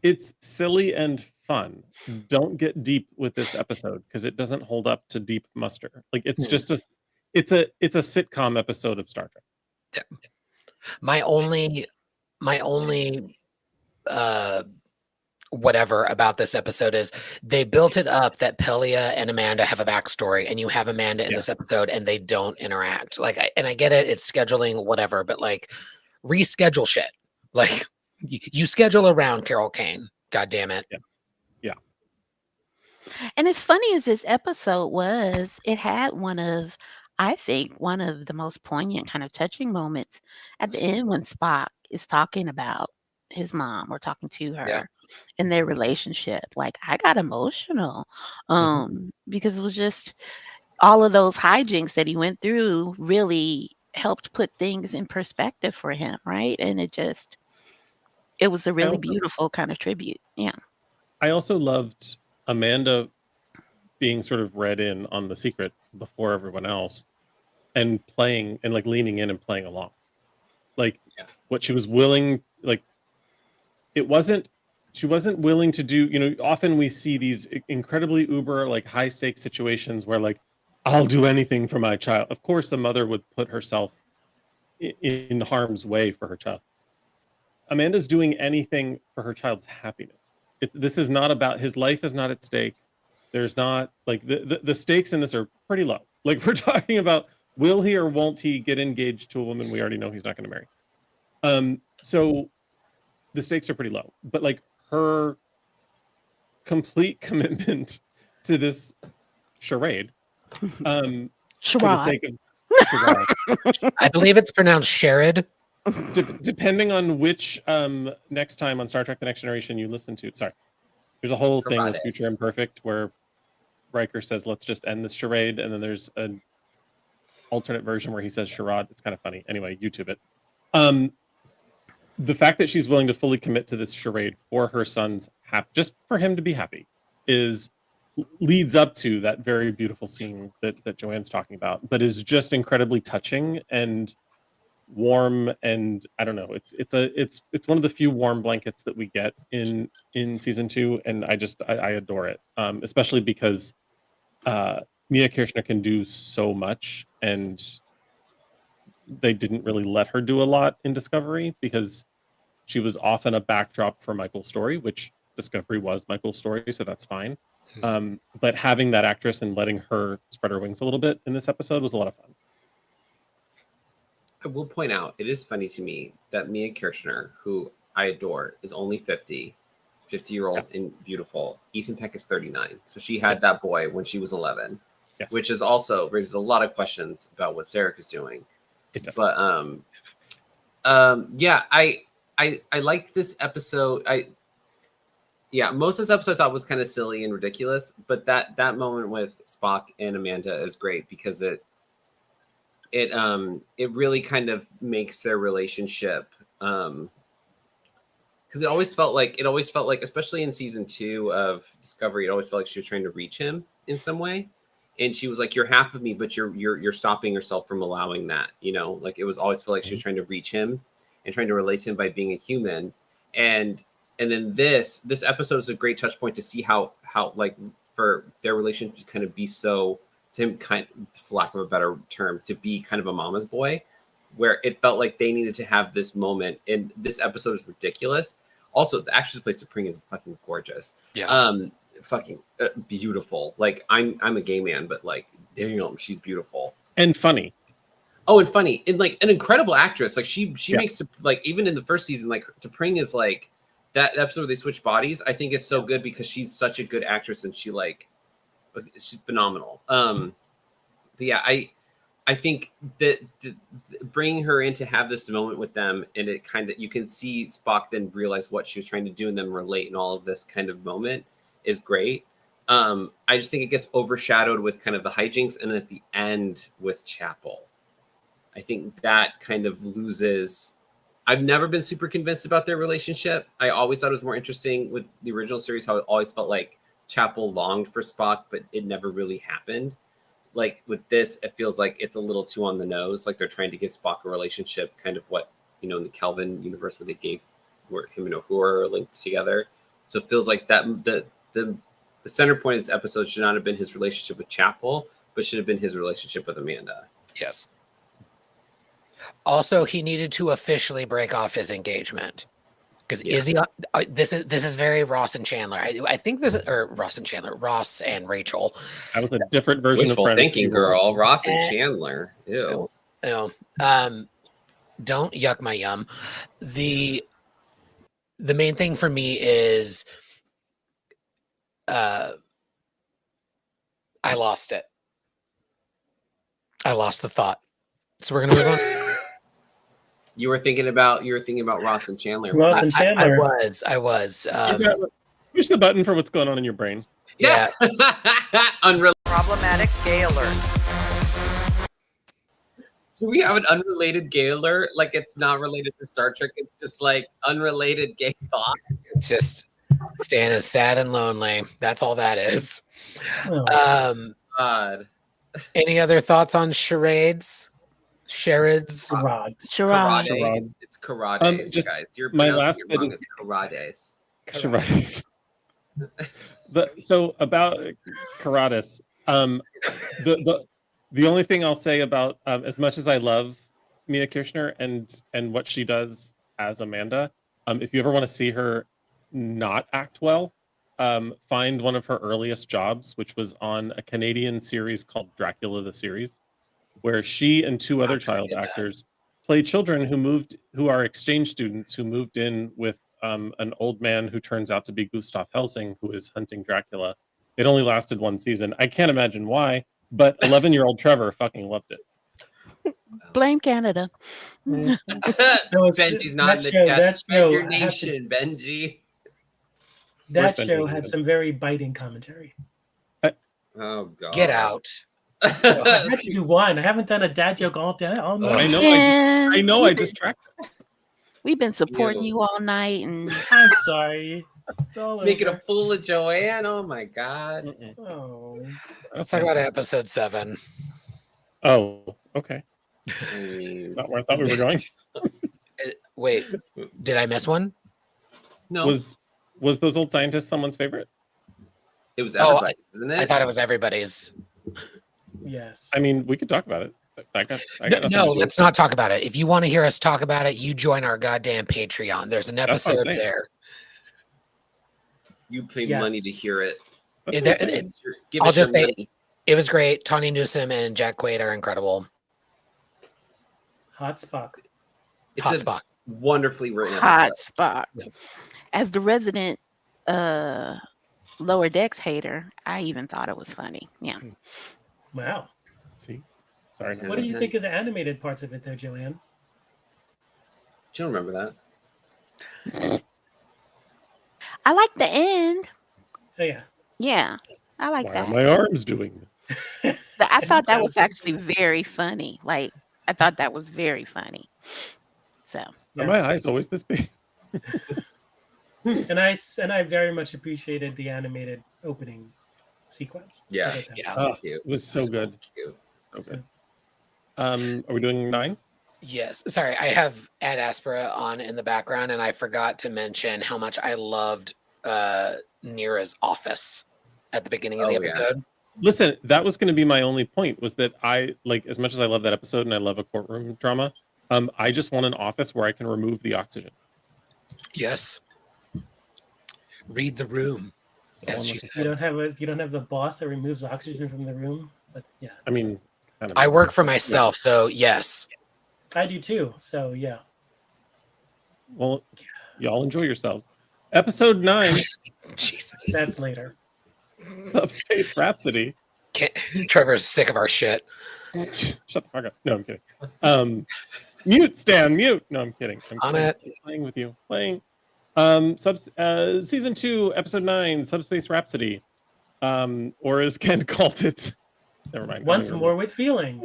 It's silly and fun. Don't get deep with this episode because it doesn't hold up to deep muster. Like it's just it's a sitcom episode of Star Trek. Yeah. My only whatever about this episode is they built it up that Pelia and Amanda have a backstory, and you have Amanda in this episode and they don't interact. Like, I get it, it's scheduling, whatever, but like reschedule shit. Like you schedule around Carol Kane. God damn it. Yeah. And as funny as this episode was, it had I think one of the most poignant, kind of touching moments at the end when Spock is talking about his mom or talking to her and their relationship. Like, I got emotional because it was just all of those hijinks that he went through really helped put things in perspective for him, right? And it was a really beautiful kind of tribute. Yeah. I also loved Amanda being sort of read in on the secret before everyone else, and playing and like leaning in and playing along. Like what she was willing, like she wasn't willing to do, you know, often we see these incredibly uber like high stakes situations where like I'll do anything for my child. Of course a mother would put herself in harm's way for her child. Amanda's doing anything for her child's happiness. This is not about his life is not at stake. There's not like the stakes in this are pretty low. Like we're talking about will he or won't he get engaged to a woman we already know he's not going to marry. So the stakes are pretty low, but like her complete commitment to this charade, for the Sherrod. sake of charade, I believe it's pronounced Sherrod. depending on which next time on Star Trek: The Next Generation you listen to. Sorry, there's a whole thing with Future Imperfect where Riker says, "Let's just end this charade," and then there's an alternate version where he says Sherrod. It's kind of funny. Anyway, YouTube it. The fact that she's willing to fully commit to this charade for her son's just for him to be happy, leads up to that very beautiful scene that Joanne's talking about, but is just incredibly touching and warm. And I don't know, it's one of the few warm blankets that we get in season 2, and I adore it, especially because Mia Kirshner can do so much, and they didn't really let her do a lot in Discovery because she was often a backdrop for Michael's story, which Discovery was Michael's story, so that's fine. But having that actress and letting her spread her wings a little bit in this episode was a lot of fun. I will point out, it is funny to me that Mia Kirshner, who I adore, is only 50-year-old and beautiful. Ethan Peck is 39. So she had that boy when she was 11, which is also raises a lot of questions about what Sarek is doing. But I like this episode. Most of this episode I thought was kind of silly and ridiculous, but that moment with Spock and Amanda is great because it really kind of makes their relationship, because it always felt like, especially in season 2 of Discovery, it always felt like she was trying to reach him in some way, and she was like, "You're half of me, but you're stopping yourself from allowing that." You know, like it was always felt like she was trying to reach him and trying to relate to him by being a human, and then this episode is a great touch point to see how like for their relationship to kind of be so, to him, kind of, for lack of a better term, to be kind of a mama's boy, where it felt like they needed to have this moment. And this episode is ridiculous. Also, the actress plays T'Pring is fucking gorgeous. Fucking beautiful. Like I'm a gay man, but like damn, she's beautiful and funny. Oh, and funny, and like an incredible actress. Like she makes, like, even in the first season, like T'Pring is like that episode where they switch bodies. I think is so good because she's such a good actress and she's phenomenal. But yeah, I think that bringing her in to have this moment with them, and it kind of, you can see Spock then realize what she was trying to do and then relate in all of this kind of moment is great. I just think it gets overshadowed with kind of the hijinks, and at the end with Chapel, I think that kind of loses. I've never been super convinced about their relationship. I always thought it was more interesting with the original series, how it always felt like Chapel longed for Spock, but it never really happened. Like with this, it feels like it's a little too on the nose. Like they're trying to give Spock a relationship, kind of what, you know, in the Kelvin universe where they gave, where him and Uhura are linked together. So it feels like that the center point of this episode should not have been his relationship with Chapel, but should have been his relationship with Amanda. Yes. Also, he needed to officially break off his engagement because Izzy. This is very Ross and Chandler. I think this is, or Ross and Chandler, Ross and Rachel. That was a different version Wishful of Friends. thinking, girl. Ross and Chandler. Ew. Don't yuck my yum. The main thing for me is I lost it. I lost the thought. So we're gonna move on. You were thinking about Ross and Chandler. Ross and Chandler. I was. Push the button for what's going on in your brain. Yeah. Problematic gay alert. Do we have an unrelated gay alert? Like it's not related to Star Trek. It's just like unrelated gay thought. Just Stan is sad and lonely. That's all that is. Oh, God. Any other thoughts on charades? Charades? rods. Sherrod. Karades. It's karades, Just guys. You're my pronouncing last it bit wrong. is- It's karades. Shirades. So about Karatis, the only thing I'll say about as much as I love Mia Kirshner and what she does as Amanda, if you ever want to see her not act well, find one of her earliest jobs, which was on a Canadian series called Dracula the Series, where she and two other child actors play children who are exchange students who moved in with an old man who turns out to be Gustav Helsing, who is hunting Dracula. It only lasted one season. I can't imagine why, but 11-year-old Trevor fucking loved it. Blame Canada. was- Benji's not in the that show- chat. that Defend show your has to- nation, Benji. That Where's show Benji? had some very biting commentary. Oh God. Get out. I had to do one. I haven't done a dad joke all day. All night. I know. Ken, I know. we've I been- just tracked. We've been supporting Ew. you all night, and I'm sorry. It's all Making over. a fool of Joanne. Oh my God. Oh. Let's talk about episode 7. Oh, okay. I mean, It's not where I thought we were going. Wait, did I miss one? no, Was those old scientists someone's favorite? it was Oh, everybody, isn't it? I thought it was everybody's. Yes. I mean, we could talk about it. I got nothing No, to do let's with not talk about it. If you want to hear us talk about it, you join our goddamn Patreon. There's an That's what I'm episode saying. there. You paid Yes. money to hear it. That's It- what I'm it- saying. Give I'll us your just say- money. It was great. Tawny Newsome and Jack Quaid are incredible. Hot Spock. It's Hot a spot. wonderfully written hot episode. spot. Yeah. As the resident Lower Decks hater, I even thought it was funny. Yeah. Wow. See, sorry. Yeah. What did you think of the animated parts of it, though, Joanne? Do you remember that? I like the end. Oh yeah. Yeah. I like Why are that. my arms doing this? I thought that was actually very funny. Like, I thought that was very funny. So, Yeah. Are my eyes always this big? And I very much appreciated the animated opening sequence. Yeah. I thought that- Yeah. Oh, Cute. it was so That's good. cute. So good. Are we doing 9? Yes. Sorry, I have Ad Aspera on in the background, and I forgot to mention how much I loved Nira's office at the beginning of the Oh, yeah. episode. Listen, that was going to be my only point. Was that I like as much as I love that episode and I love a courtroom drama. I just want an office where I can remove the oxygen. Yes. Read the room, as she You said. don't have the boss that removes oxygen from the room. But yeah, I mean, kind of. I work for myself, so yes. I do too. So yeah. Well, y'all enjoy yourselves. Episode 9, Jesus. That's later. Subspace Rhapsody. Trevor's sick of our shit. Shut the fuck up. No, I'm kidding. Mute, Stan, mute. No, I'm kidding. I'm On playing, it. I'm playing with you. Playing. Season 2, episode 9, Subspace Rhapsody. Or as Ken called it. Never mind. Once more with feeling.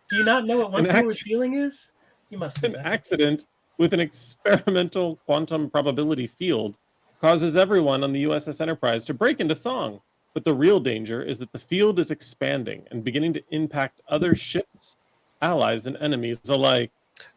Do you not know what once more with feeling is? You must know An that. accident with an experimental quantum probability field causes everyone on the USS Enterprise to break into song. But the real danger is that the field is expanding and beginning to impact other ships, allies, and enemies alike.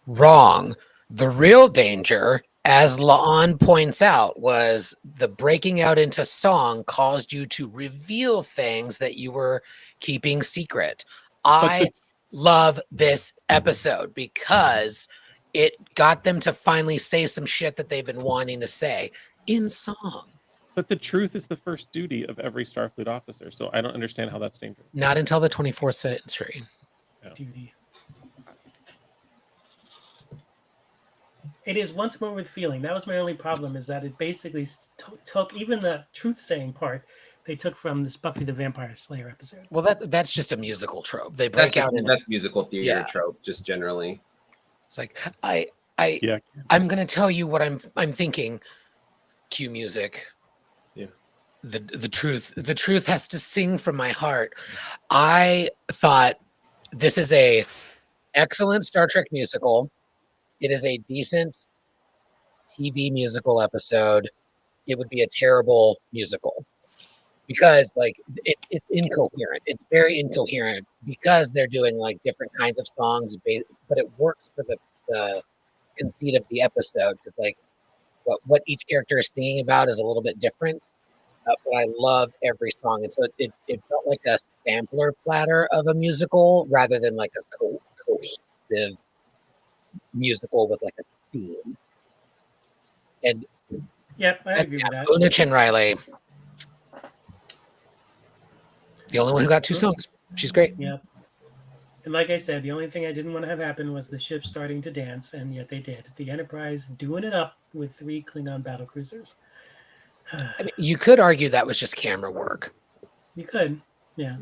Wrong. The real danger, as La'an points out, was the breaking out into song caused you to reveal things that you were keeping secret. I love this episode because it got them to finally say some shit that they've been wanting to say in song. But the truth is the first duty of every Starfleet officer, so I don't understand how that's dangerous. Not until the 24th century. Duty. It is once more with feeling. That was my only problem, is that it basically took even the truth-saying part they took from this Buffy the Vampire Slayer episode. Well, that's just a musical trope. They That's break out in. that's musical theater Yeah. trope, just generally. It's like Yeah. I'm gonna tell you what I'm thinking. Cue music. Yeah. The truth has to sing from my heart. I thought this is a excellent Star Trek musical. It is a decent TV musical episode. it would be a terrible musical because like it's incoherent. It's very incoherent because they're doing like different kinds of songs, but it works for the conceit of the episode because like what each character is singing about is a little bit different. But I love every song, and so it felt like a sampler platter of a musical rather than like a cohesive musical with like a theme. And Yep, I agree with that. Una Chin Riley, the only one who got 2 songs. She's great. Yep. And like I said, the only thing I didn't want to have happen was the ship starting to dance, and yet they did. The Enterprise doing it up with 3 Klingon battle cruisers. I mean, you could argue that was just camera work. You could, yeah.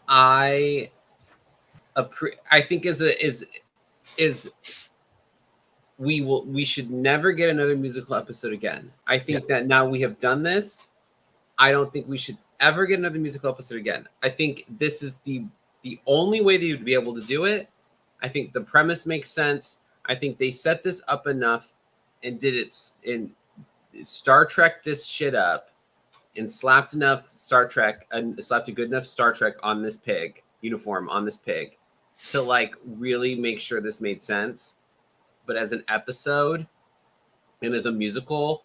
I think we should never get another musical episode again. I think that now we have done this. I don't think we should ever get another musical episode again. I think this is the only way that you'd be able to do it. I think the premise makes sense. I think they set this up enough and did it in Star Trek this shit up and slapped a good enough Star Trek on this pig uniform on this pig to like really make sure this made sense. But as an episode and as a musical,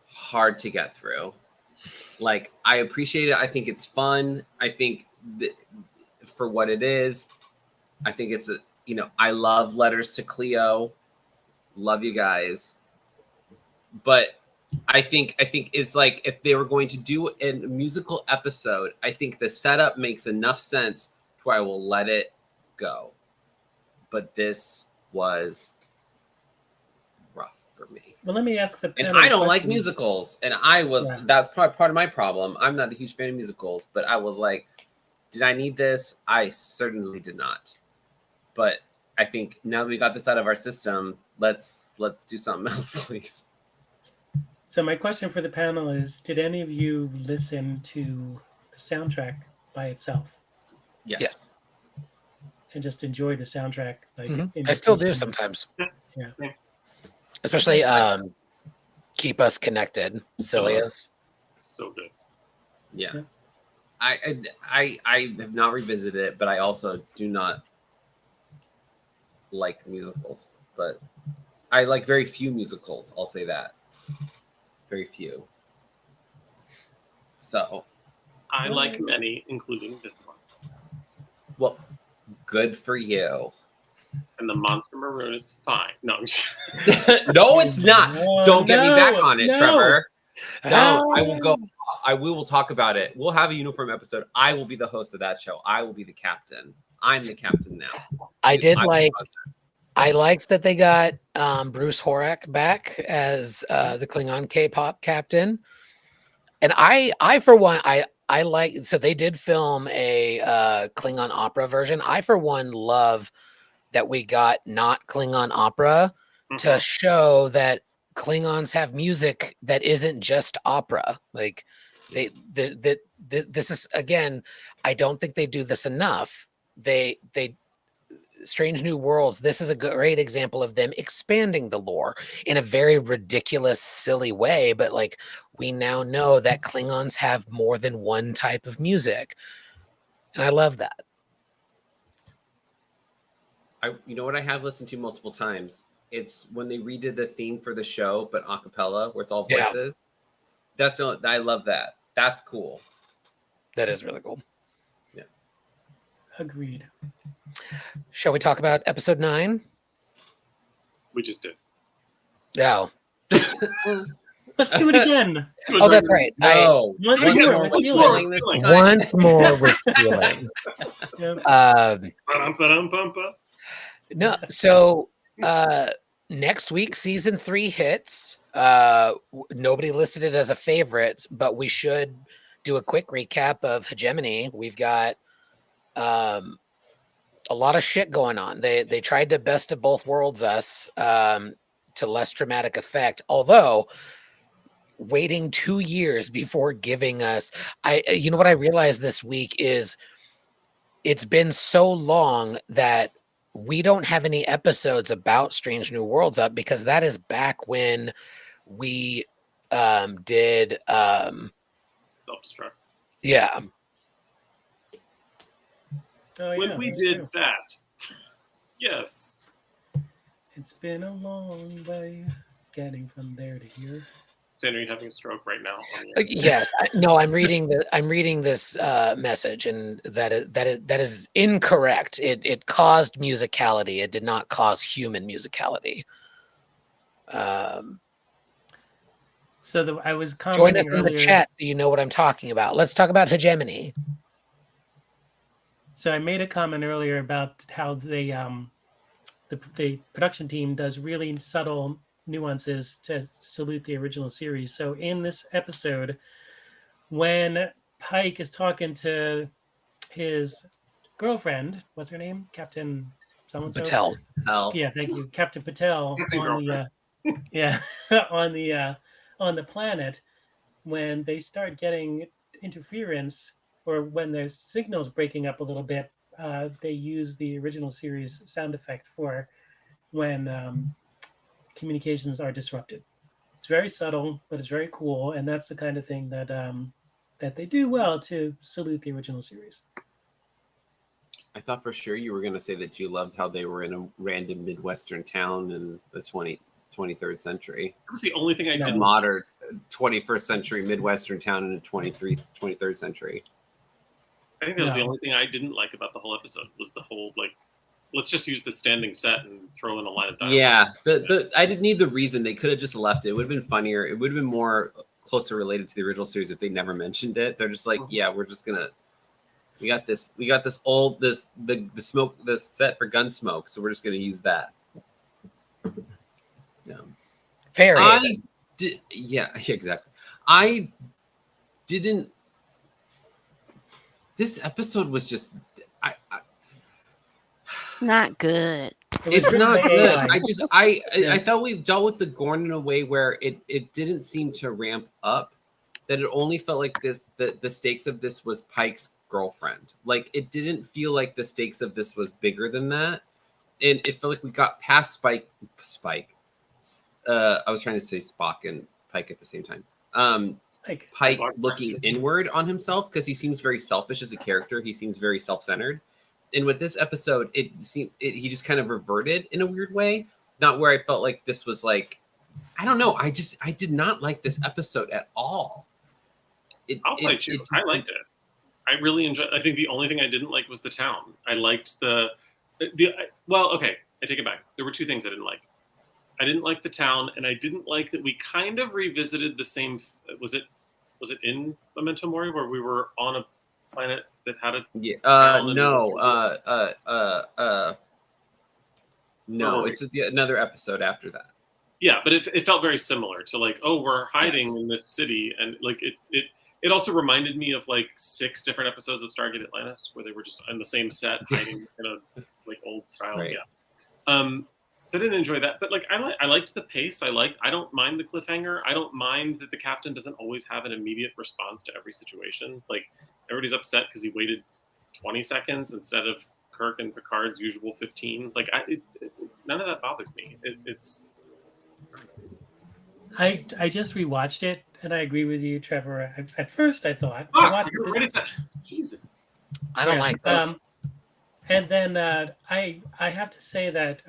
hard to get through. Like, I appreciate it. I think it's fun. I think for what it is, I think it's I love Letters to Cleo. Love you guys. But I think it's like if they were going to do a musical episode, I think the setup makes enough sense to where I will let it go. But this was rough for me. Well, let me ask the panel. And I don't like musicals. And that's probably part of my problem. I'm not a huge fan of musicals, but I was like, did I need this? I certainly did not. But I think now that we got this out of our system, let's do something else, please. So my question for the panel is, did any of you listen to the soundtrack by itself? Yes. And just enjoy the soundtrack? Like I still do sometimes. Yeah. Especially Keep Us Connected. Silly as. So good. Yeah. I have not revisited it, but I also do not like musicals. But I like very few musicals. I'll say that. Very few. So I like many, including this one. Well, good for you. And the Monster Maroon is fine. No, no, it's not. Don't get me back on it, no. Trevor. Don't. We will talk about it. We'll have a uniform episode. I will be the host of that show. I will be the captain. I'm the captain now. I liked that they got Bruce Horak back as the Klingon K-pop captain. And I for one, I like, so they did film a Klingon opera version. I for one love that we got not Klingon opera to show that Klingons have music that isn't just opera. Like this is, again, I don't think they do this enough. They Strange New Worlds, this is a great example of them expanding the lore in a very ridiculous, silly way. But like, we now know that Klingons have more than one type of music. And I love that. You know what I have listened to multiple times? It's when they redid the theme for the show, but a cappella, where it's all voices. Yeah. I love that. That's cool. That is really cool. Yeah. Agreed. Shall we talk about episode 9? We just did. No. Let's do it again. Oh, that's right. No. Once more with feeling. No, so next week, season 3 hits. Nobody listed it as a favorite, but we should do a quick recap of Hegemony. We've got a lot of shit going on. They tried to best of both worlds us to less dramatic effect, although waiting 2 years before giving us, you know what I realized this week is it's been so long that we don't have any episodes about Strange New Worlds up, because that is back when we did Self-destruct. yeah. Oh, When yeah, we that's did true. that, yes. It's been a long way getting from there to here. Sandra, are you having a stroke right now? On the Yes, no, I'm reading this message, and that is incorrect. It caused musicality. It did not cause human musicality. So I was Join us commenting in the earlier. chat so you know what I'm talking about. Let's talk about hegemony. So I made a comment earlier about how they the production team does really subtle nuances to salute the original series. So in this episode, when Pike is talking to his girlfriend, what's her name? Captain someone so. Patel. Hell. Yeah, thank you, Captain Patel Captain on the yeah on the planet. When they start getting interference, or when there's signals breaking up a little bit, they use the original series sound effect for when communications are disrupted. It's very subtle, but it's very cool, and that's the kind of thing that that they do well to salute the original series. I thought for sure you were going to say that you loved how they were in a random Midwestern town in the 23rd century. That was the only thing I No. A didn't. modern 21st century Midwestern town in the 23rd century. I think that was the No. only thing I didn't like about the whole episode was the whole like, let's just use the standing set and throw in a line of dialogue. Yeah, I didn't need the reason. They could have just left it. It would have been funnier. It would have been more closer related to the original series if they never mentioned it. They're just like, yeah, we're just gonna. We got this old the smoke, this set for Gunsmoke, so we're just gonna use that. Yeah. Fair. Yeah, exactly. I didn't. This episode was just. Not good. It's not good. I Yeah. thought we dealt with the Gorn in a way where it didn't seem to ramp up. That it only felt like the stakes of this was Pike's girlfriend. Like it didn't feel like the stakes of this was bigger than that. And it felt like we got past Spike. I was trying to say Spock and Pike at the same time. Pike looking inward on himself because he seems very selfish as a character. He seems very self-centered. And with this episode, it seemed he just kind of reverted in a weird way. Not where I felt like this was like, I don't know. I did not like this episode at all. I'll fight you. I liked it. I really enjoyed. I think the only thing I didn't like was the town. I liked well, okay, I take it back. There were two things I didn't like. I didn't like the town, and I didn't like that we kind of revisited the same. Was it in Memento Mori where we were on a planet that had a town? No, it's another episode after that. Yeah, but it felt very similar to like, oh, we're hiding in this city, and like it also reminded me of like 6 different episodes of Stargate Atlantis where they were just on the same set hiding in a like old style. Right. Yeah. So I didn't enjoy that, but like I liked the pace. I don't mind the cliffhanger. I don't mind that the captain doesn't always have an immediate response to every situation. Like everybody's upset because he waited 20 seconds instead of Kirk and Picard's usual 15. Like none of that bothers me. It's. I just rewatched it, and I agree with you, Trevor. At first, I thought I watched this. Jesus. I don't like this. And then I have to say that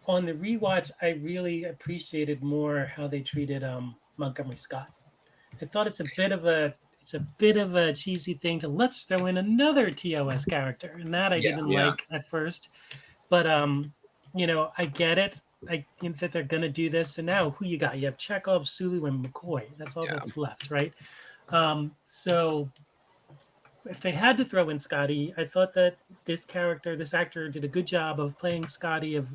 on the rewatch, I really appreciated more how they treated Montgomery Scott. I thought it's a bit of a cheesy thing to let's throw in another TOS character, and that I didn't like at first. But I get it. I think that they're gonna do this. And now who you got? You have Chekhov, Sulu, and McCoy. That's all that's left, right? So if they had to throw in Scotty, I thought that this actor did a good job of playing Scotty, of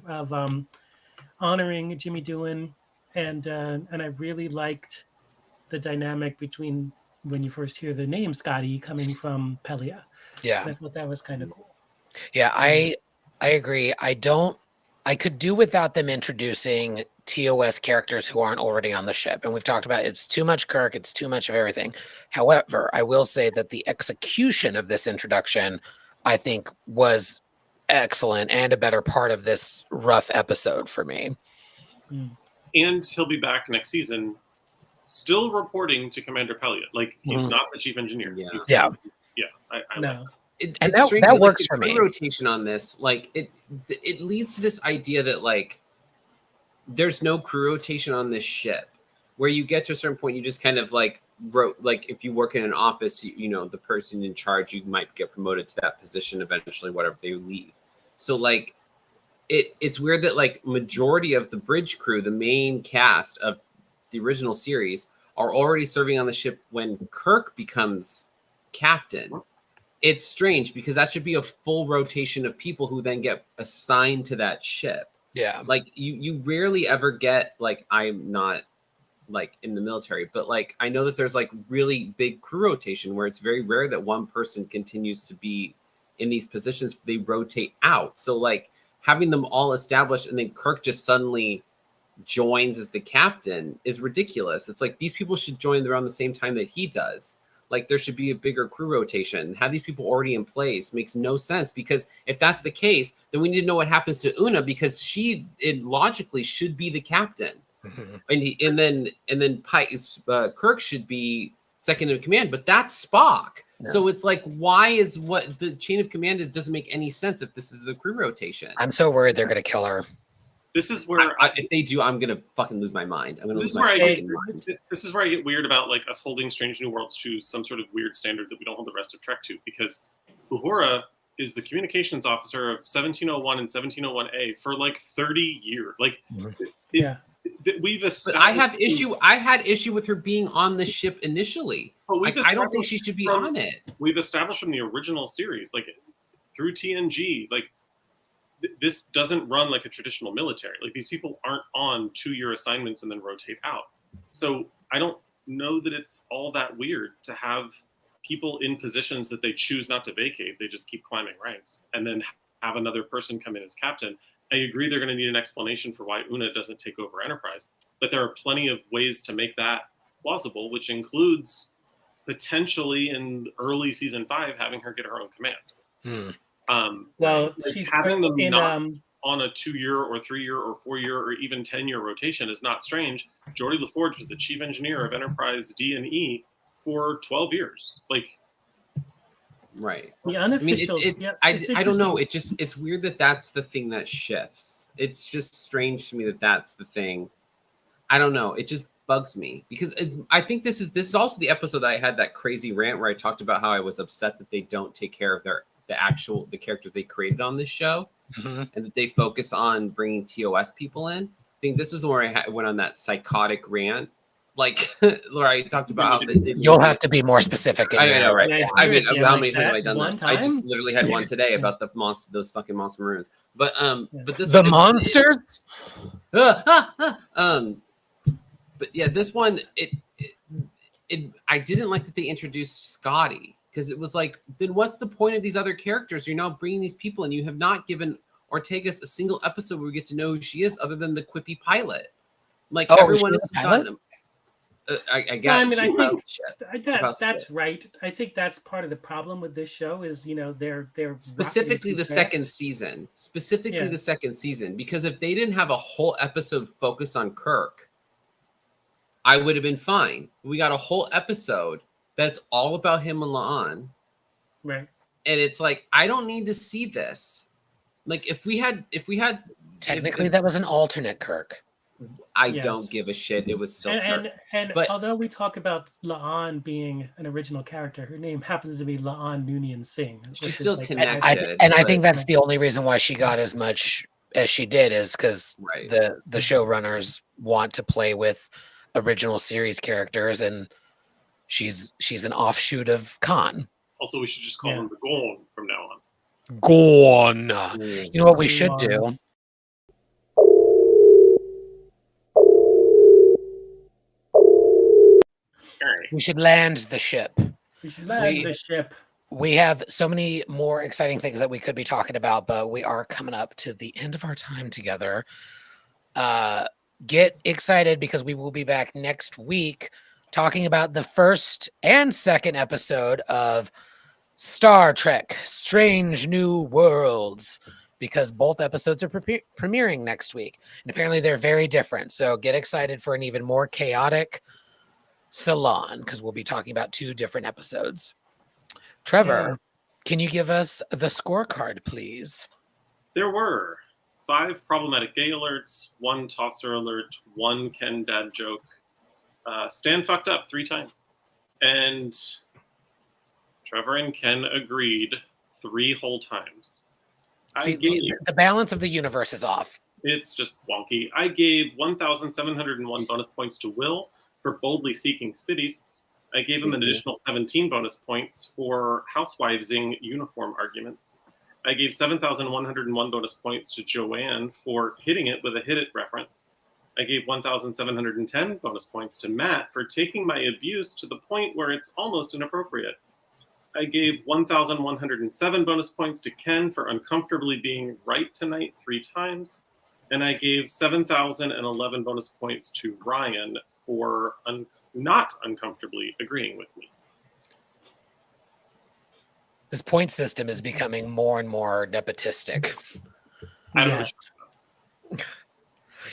honoring Jimmy Doohan, and I really liked the dynamic between when you first hear the name Scotty coming from Pelia. Yeah, and I thought that was kind of cool. Yeah, I agree. I could do without them introducing TOS characters who aren't already on the ship. And we've talked about it's too much Kirk, it's too much of everything. However, I will say that the execution of this introduction, I think, was excellent and a better part of this rough episode for me. and he'll be back next season, still reporting to Commander Pelliot. Like he's Mhm. not the chief engineer. Yeah. He's, Yeah. yeah. I like No. It, And it's that- strange that like, works the for me. crew rotation on this, like it leads to this idea that like there's no crew rotation on this ship, where you get to a certain point, you just kind of like like if you work in an office, you know the person in charge, you might get promoted to that position eventually, whatever they leave. So like it's weird that like majority of the bridge crew, the main cast of the original series, are already serving on the ship when Kirk becomes captain. It's strange because that should be a full rotation of people who then get assigned to that ship. Yeah. Like you rarely ever get like, I'm not like in the military, but like I know that there's like really big crew rotation where it's very rare that one person continues to be in these positions. They rotate out. So like having them all established and then Kirk just suddenly joins as the captain is ridiculous. It's like these people should join around the same time that he does. Like there should be a bigger crew rotation. Have these people already in place makes no sense, because if that's the case, then we need to know what happens to Una, because it logically should be the captain. Mm-hmm. And then Kirk should be second in command, but that's Spock. Yeah. So it's like, why is what the chain of command is, doesn't make any sense if this is the crew rotation. I'm so worried they're going to kill her. This is where if they do, I'm gonna fucking lose my mind. I'm gonna lose my fucking mind. This is where I get weird about like us holding Strange New Worlds to some sort of weird standard that we don't hold the rest of Trek to, because Uhura is the communications officer of 1701 and 1701A for like 30 years. Like, we've established. I had issue with her being on the ship initially. But like, I don't think she should be on it. We've established from the original series, like through TNG, like. This doesn't run like a traditional military. Like these people aren't on 2-year assignments and then rotate out. So I don't know that it's all that weird to have people in positions that they choose not to vacate. They just keep climbing ranks and then have another person come in as captain. I agree they're going to need an explanation for why Una doesn't take over Enterprise, but there are plenty of ways to make that plausible, which includes potentially in early season 5 having her get her own command. Well, like she's having them not on a 2-year or 3-year or 4-year or even 10-year rotation is not strange. Geordi LaForge was the chief engineer of Enterprise D&E for 12 years. Like, right. The unofficial. I don't know. It's weird that that's the thing that shifts. It's just strange to me that that's the thing. I don't know. It just bugs me because I think this is also the episode that I had that crazy rant where I talked about how I was upset that they don't take care of the characters they created on this show, and that they focus on bringing TOS people in. I think this is where I went on that psychotic rant, like where I talked about how you'll have to be more specific. I know, right? Yeah, I mean, how like many times have I done that? Time? I just literally had one today about the those fucking monster maroons. But this the monsters. But yeah, this one I didn't like that they introduced Scotty. Because it was like, then what's the point of these other characters? You're now bringing these people and you have not given Ortegas a single episode where we get to know who she is other than the quippy pilot. Like everyone else has gotten I guess. I mean, I think that's right. I think that's part of the problem with this show is, they're specifically the second season. The second season. Because if they didn't have a whole episode focused on Kirk, I would have been fine. We got a whole episode that's all about him and La'an. Right. And it's like, I don't need to see this. Like if we had technically that was an alternate Kirk. I don't give a shit. It was still Kirk. And although we talk about La'an being an original character, her name happens to be La'an Noonien Singh. She's still like, connected. I think that's the only reason why she got as much as she did is because the showrunners want to play with original series characters, and she's an offshoot of Khan. Also, we should just call him the Gorn from now on. Gorn. You know what we should do? We should land the ship. We have so many more exciting things that we could be talking about, but we are coming up to the end of our time together. Get excited because we will be back next week talking about the first and second episode of Star Trek Strange New Worlds. because both episodes are premiering next week. And apparently they're very different. So get excited for an even more chaotic Salon, because we'll be talking about 2 different episodes. Trevor, can you give us the scorecard, please? There were 5 problematic gay alerts, 1 tosser alert, 1 Ken dad joke. Stan fucked up 3 times. And Trevor and Ken agreed 3 whole times. See, the balance of the universe is off. It's just wonky. I gave 1,701 bonus points to Will for boldly seeking spitties. I gave him an additional 17 bonus points for housewivesing uniform arguments. I gave 7,101 bonus points to Joanne for hitting it with a hit it reference. I gave 1,710 bonus points to Matt for taking my abuse to the point where it's almost inappropriate. I gave 1,107 bonus points to Ken for uncomfortably being right tonight 3 times. And I gave 7,011 bonus points to Ryan for not uncomfortably agreeing with me. This point system is becoming more and more nepotistic. Yes.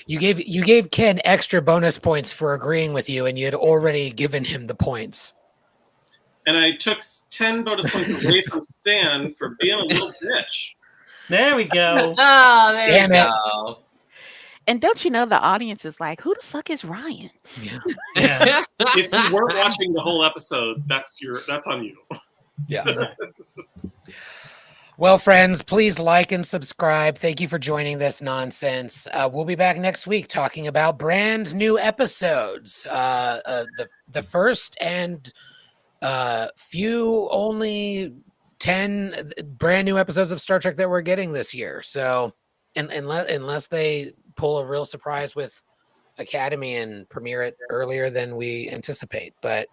You gave Ken extra bonus points for agreeing with you, and you had already given him the points. And I took 10 bonus points away from Stan for being a little bitch. There we go. Oh, there Damn you it. go. And don't you know the audience is like, who the fuck is Ryan? Yeah. Yeah. If you weren't watching the whole episode, that's on you. Yeah. Well, friends, please like and subscribe. Thank you for joining this nonsense. We'll be back next week talking about brand new episodes. The first and few only 10 brand new episodes of Star Trek that we're getting this year. So, unless they pull a real surprise with Academy and premiere it earlier than we anticipate, but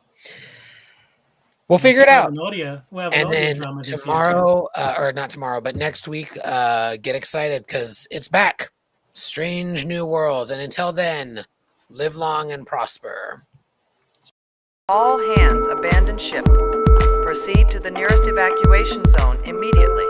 we'll figure it out. And then tomorrow, or not tomorrow, but next week, get excited because it's back. Strange New Worlds. And until then, live long and prosper. All hands abandon ship. Proceed to the nearest evacuation zone immediately.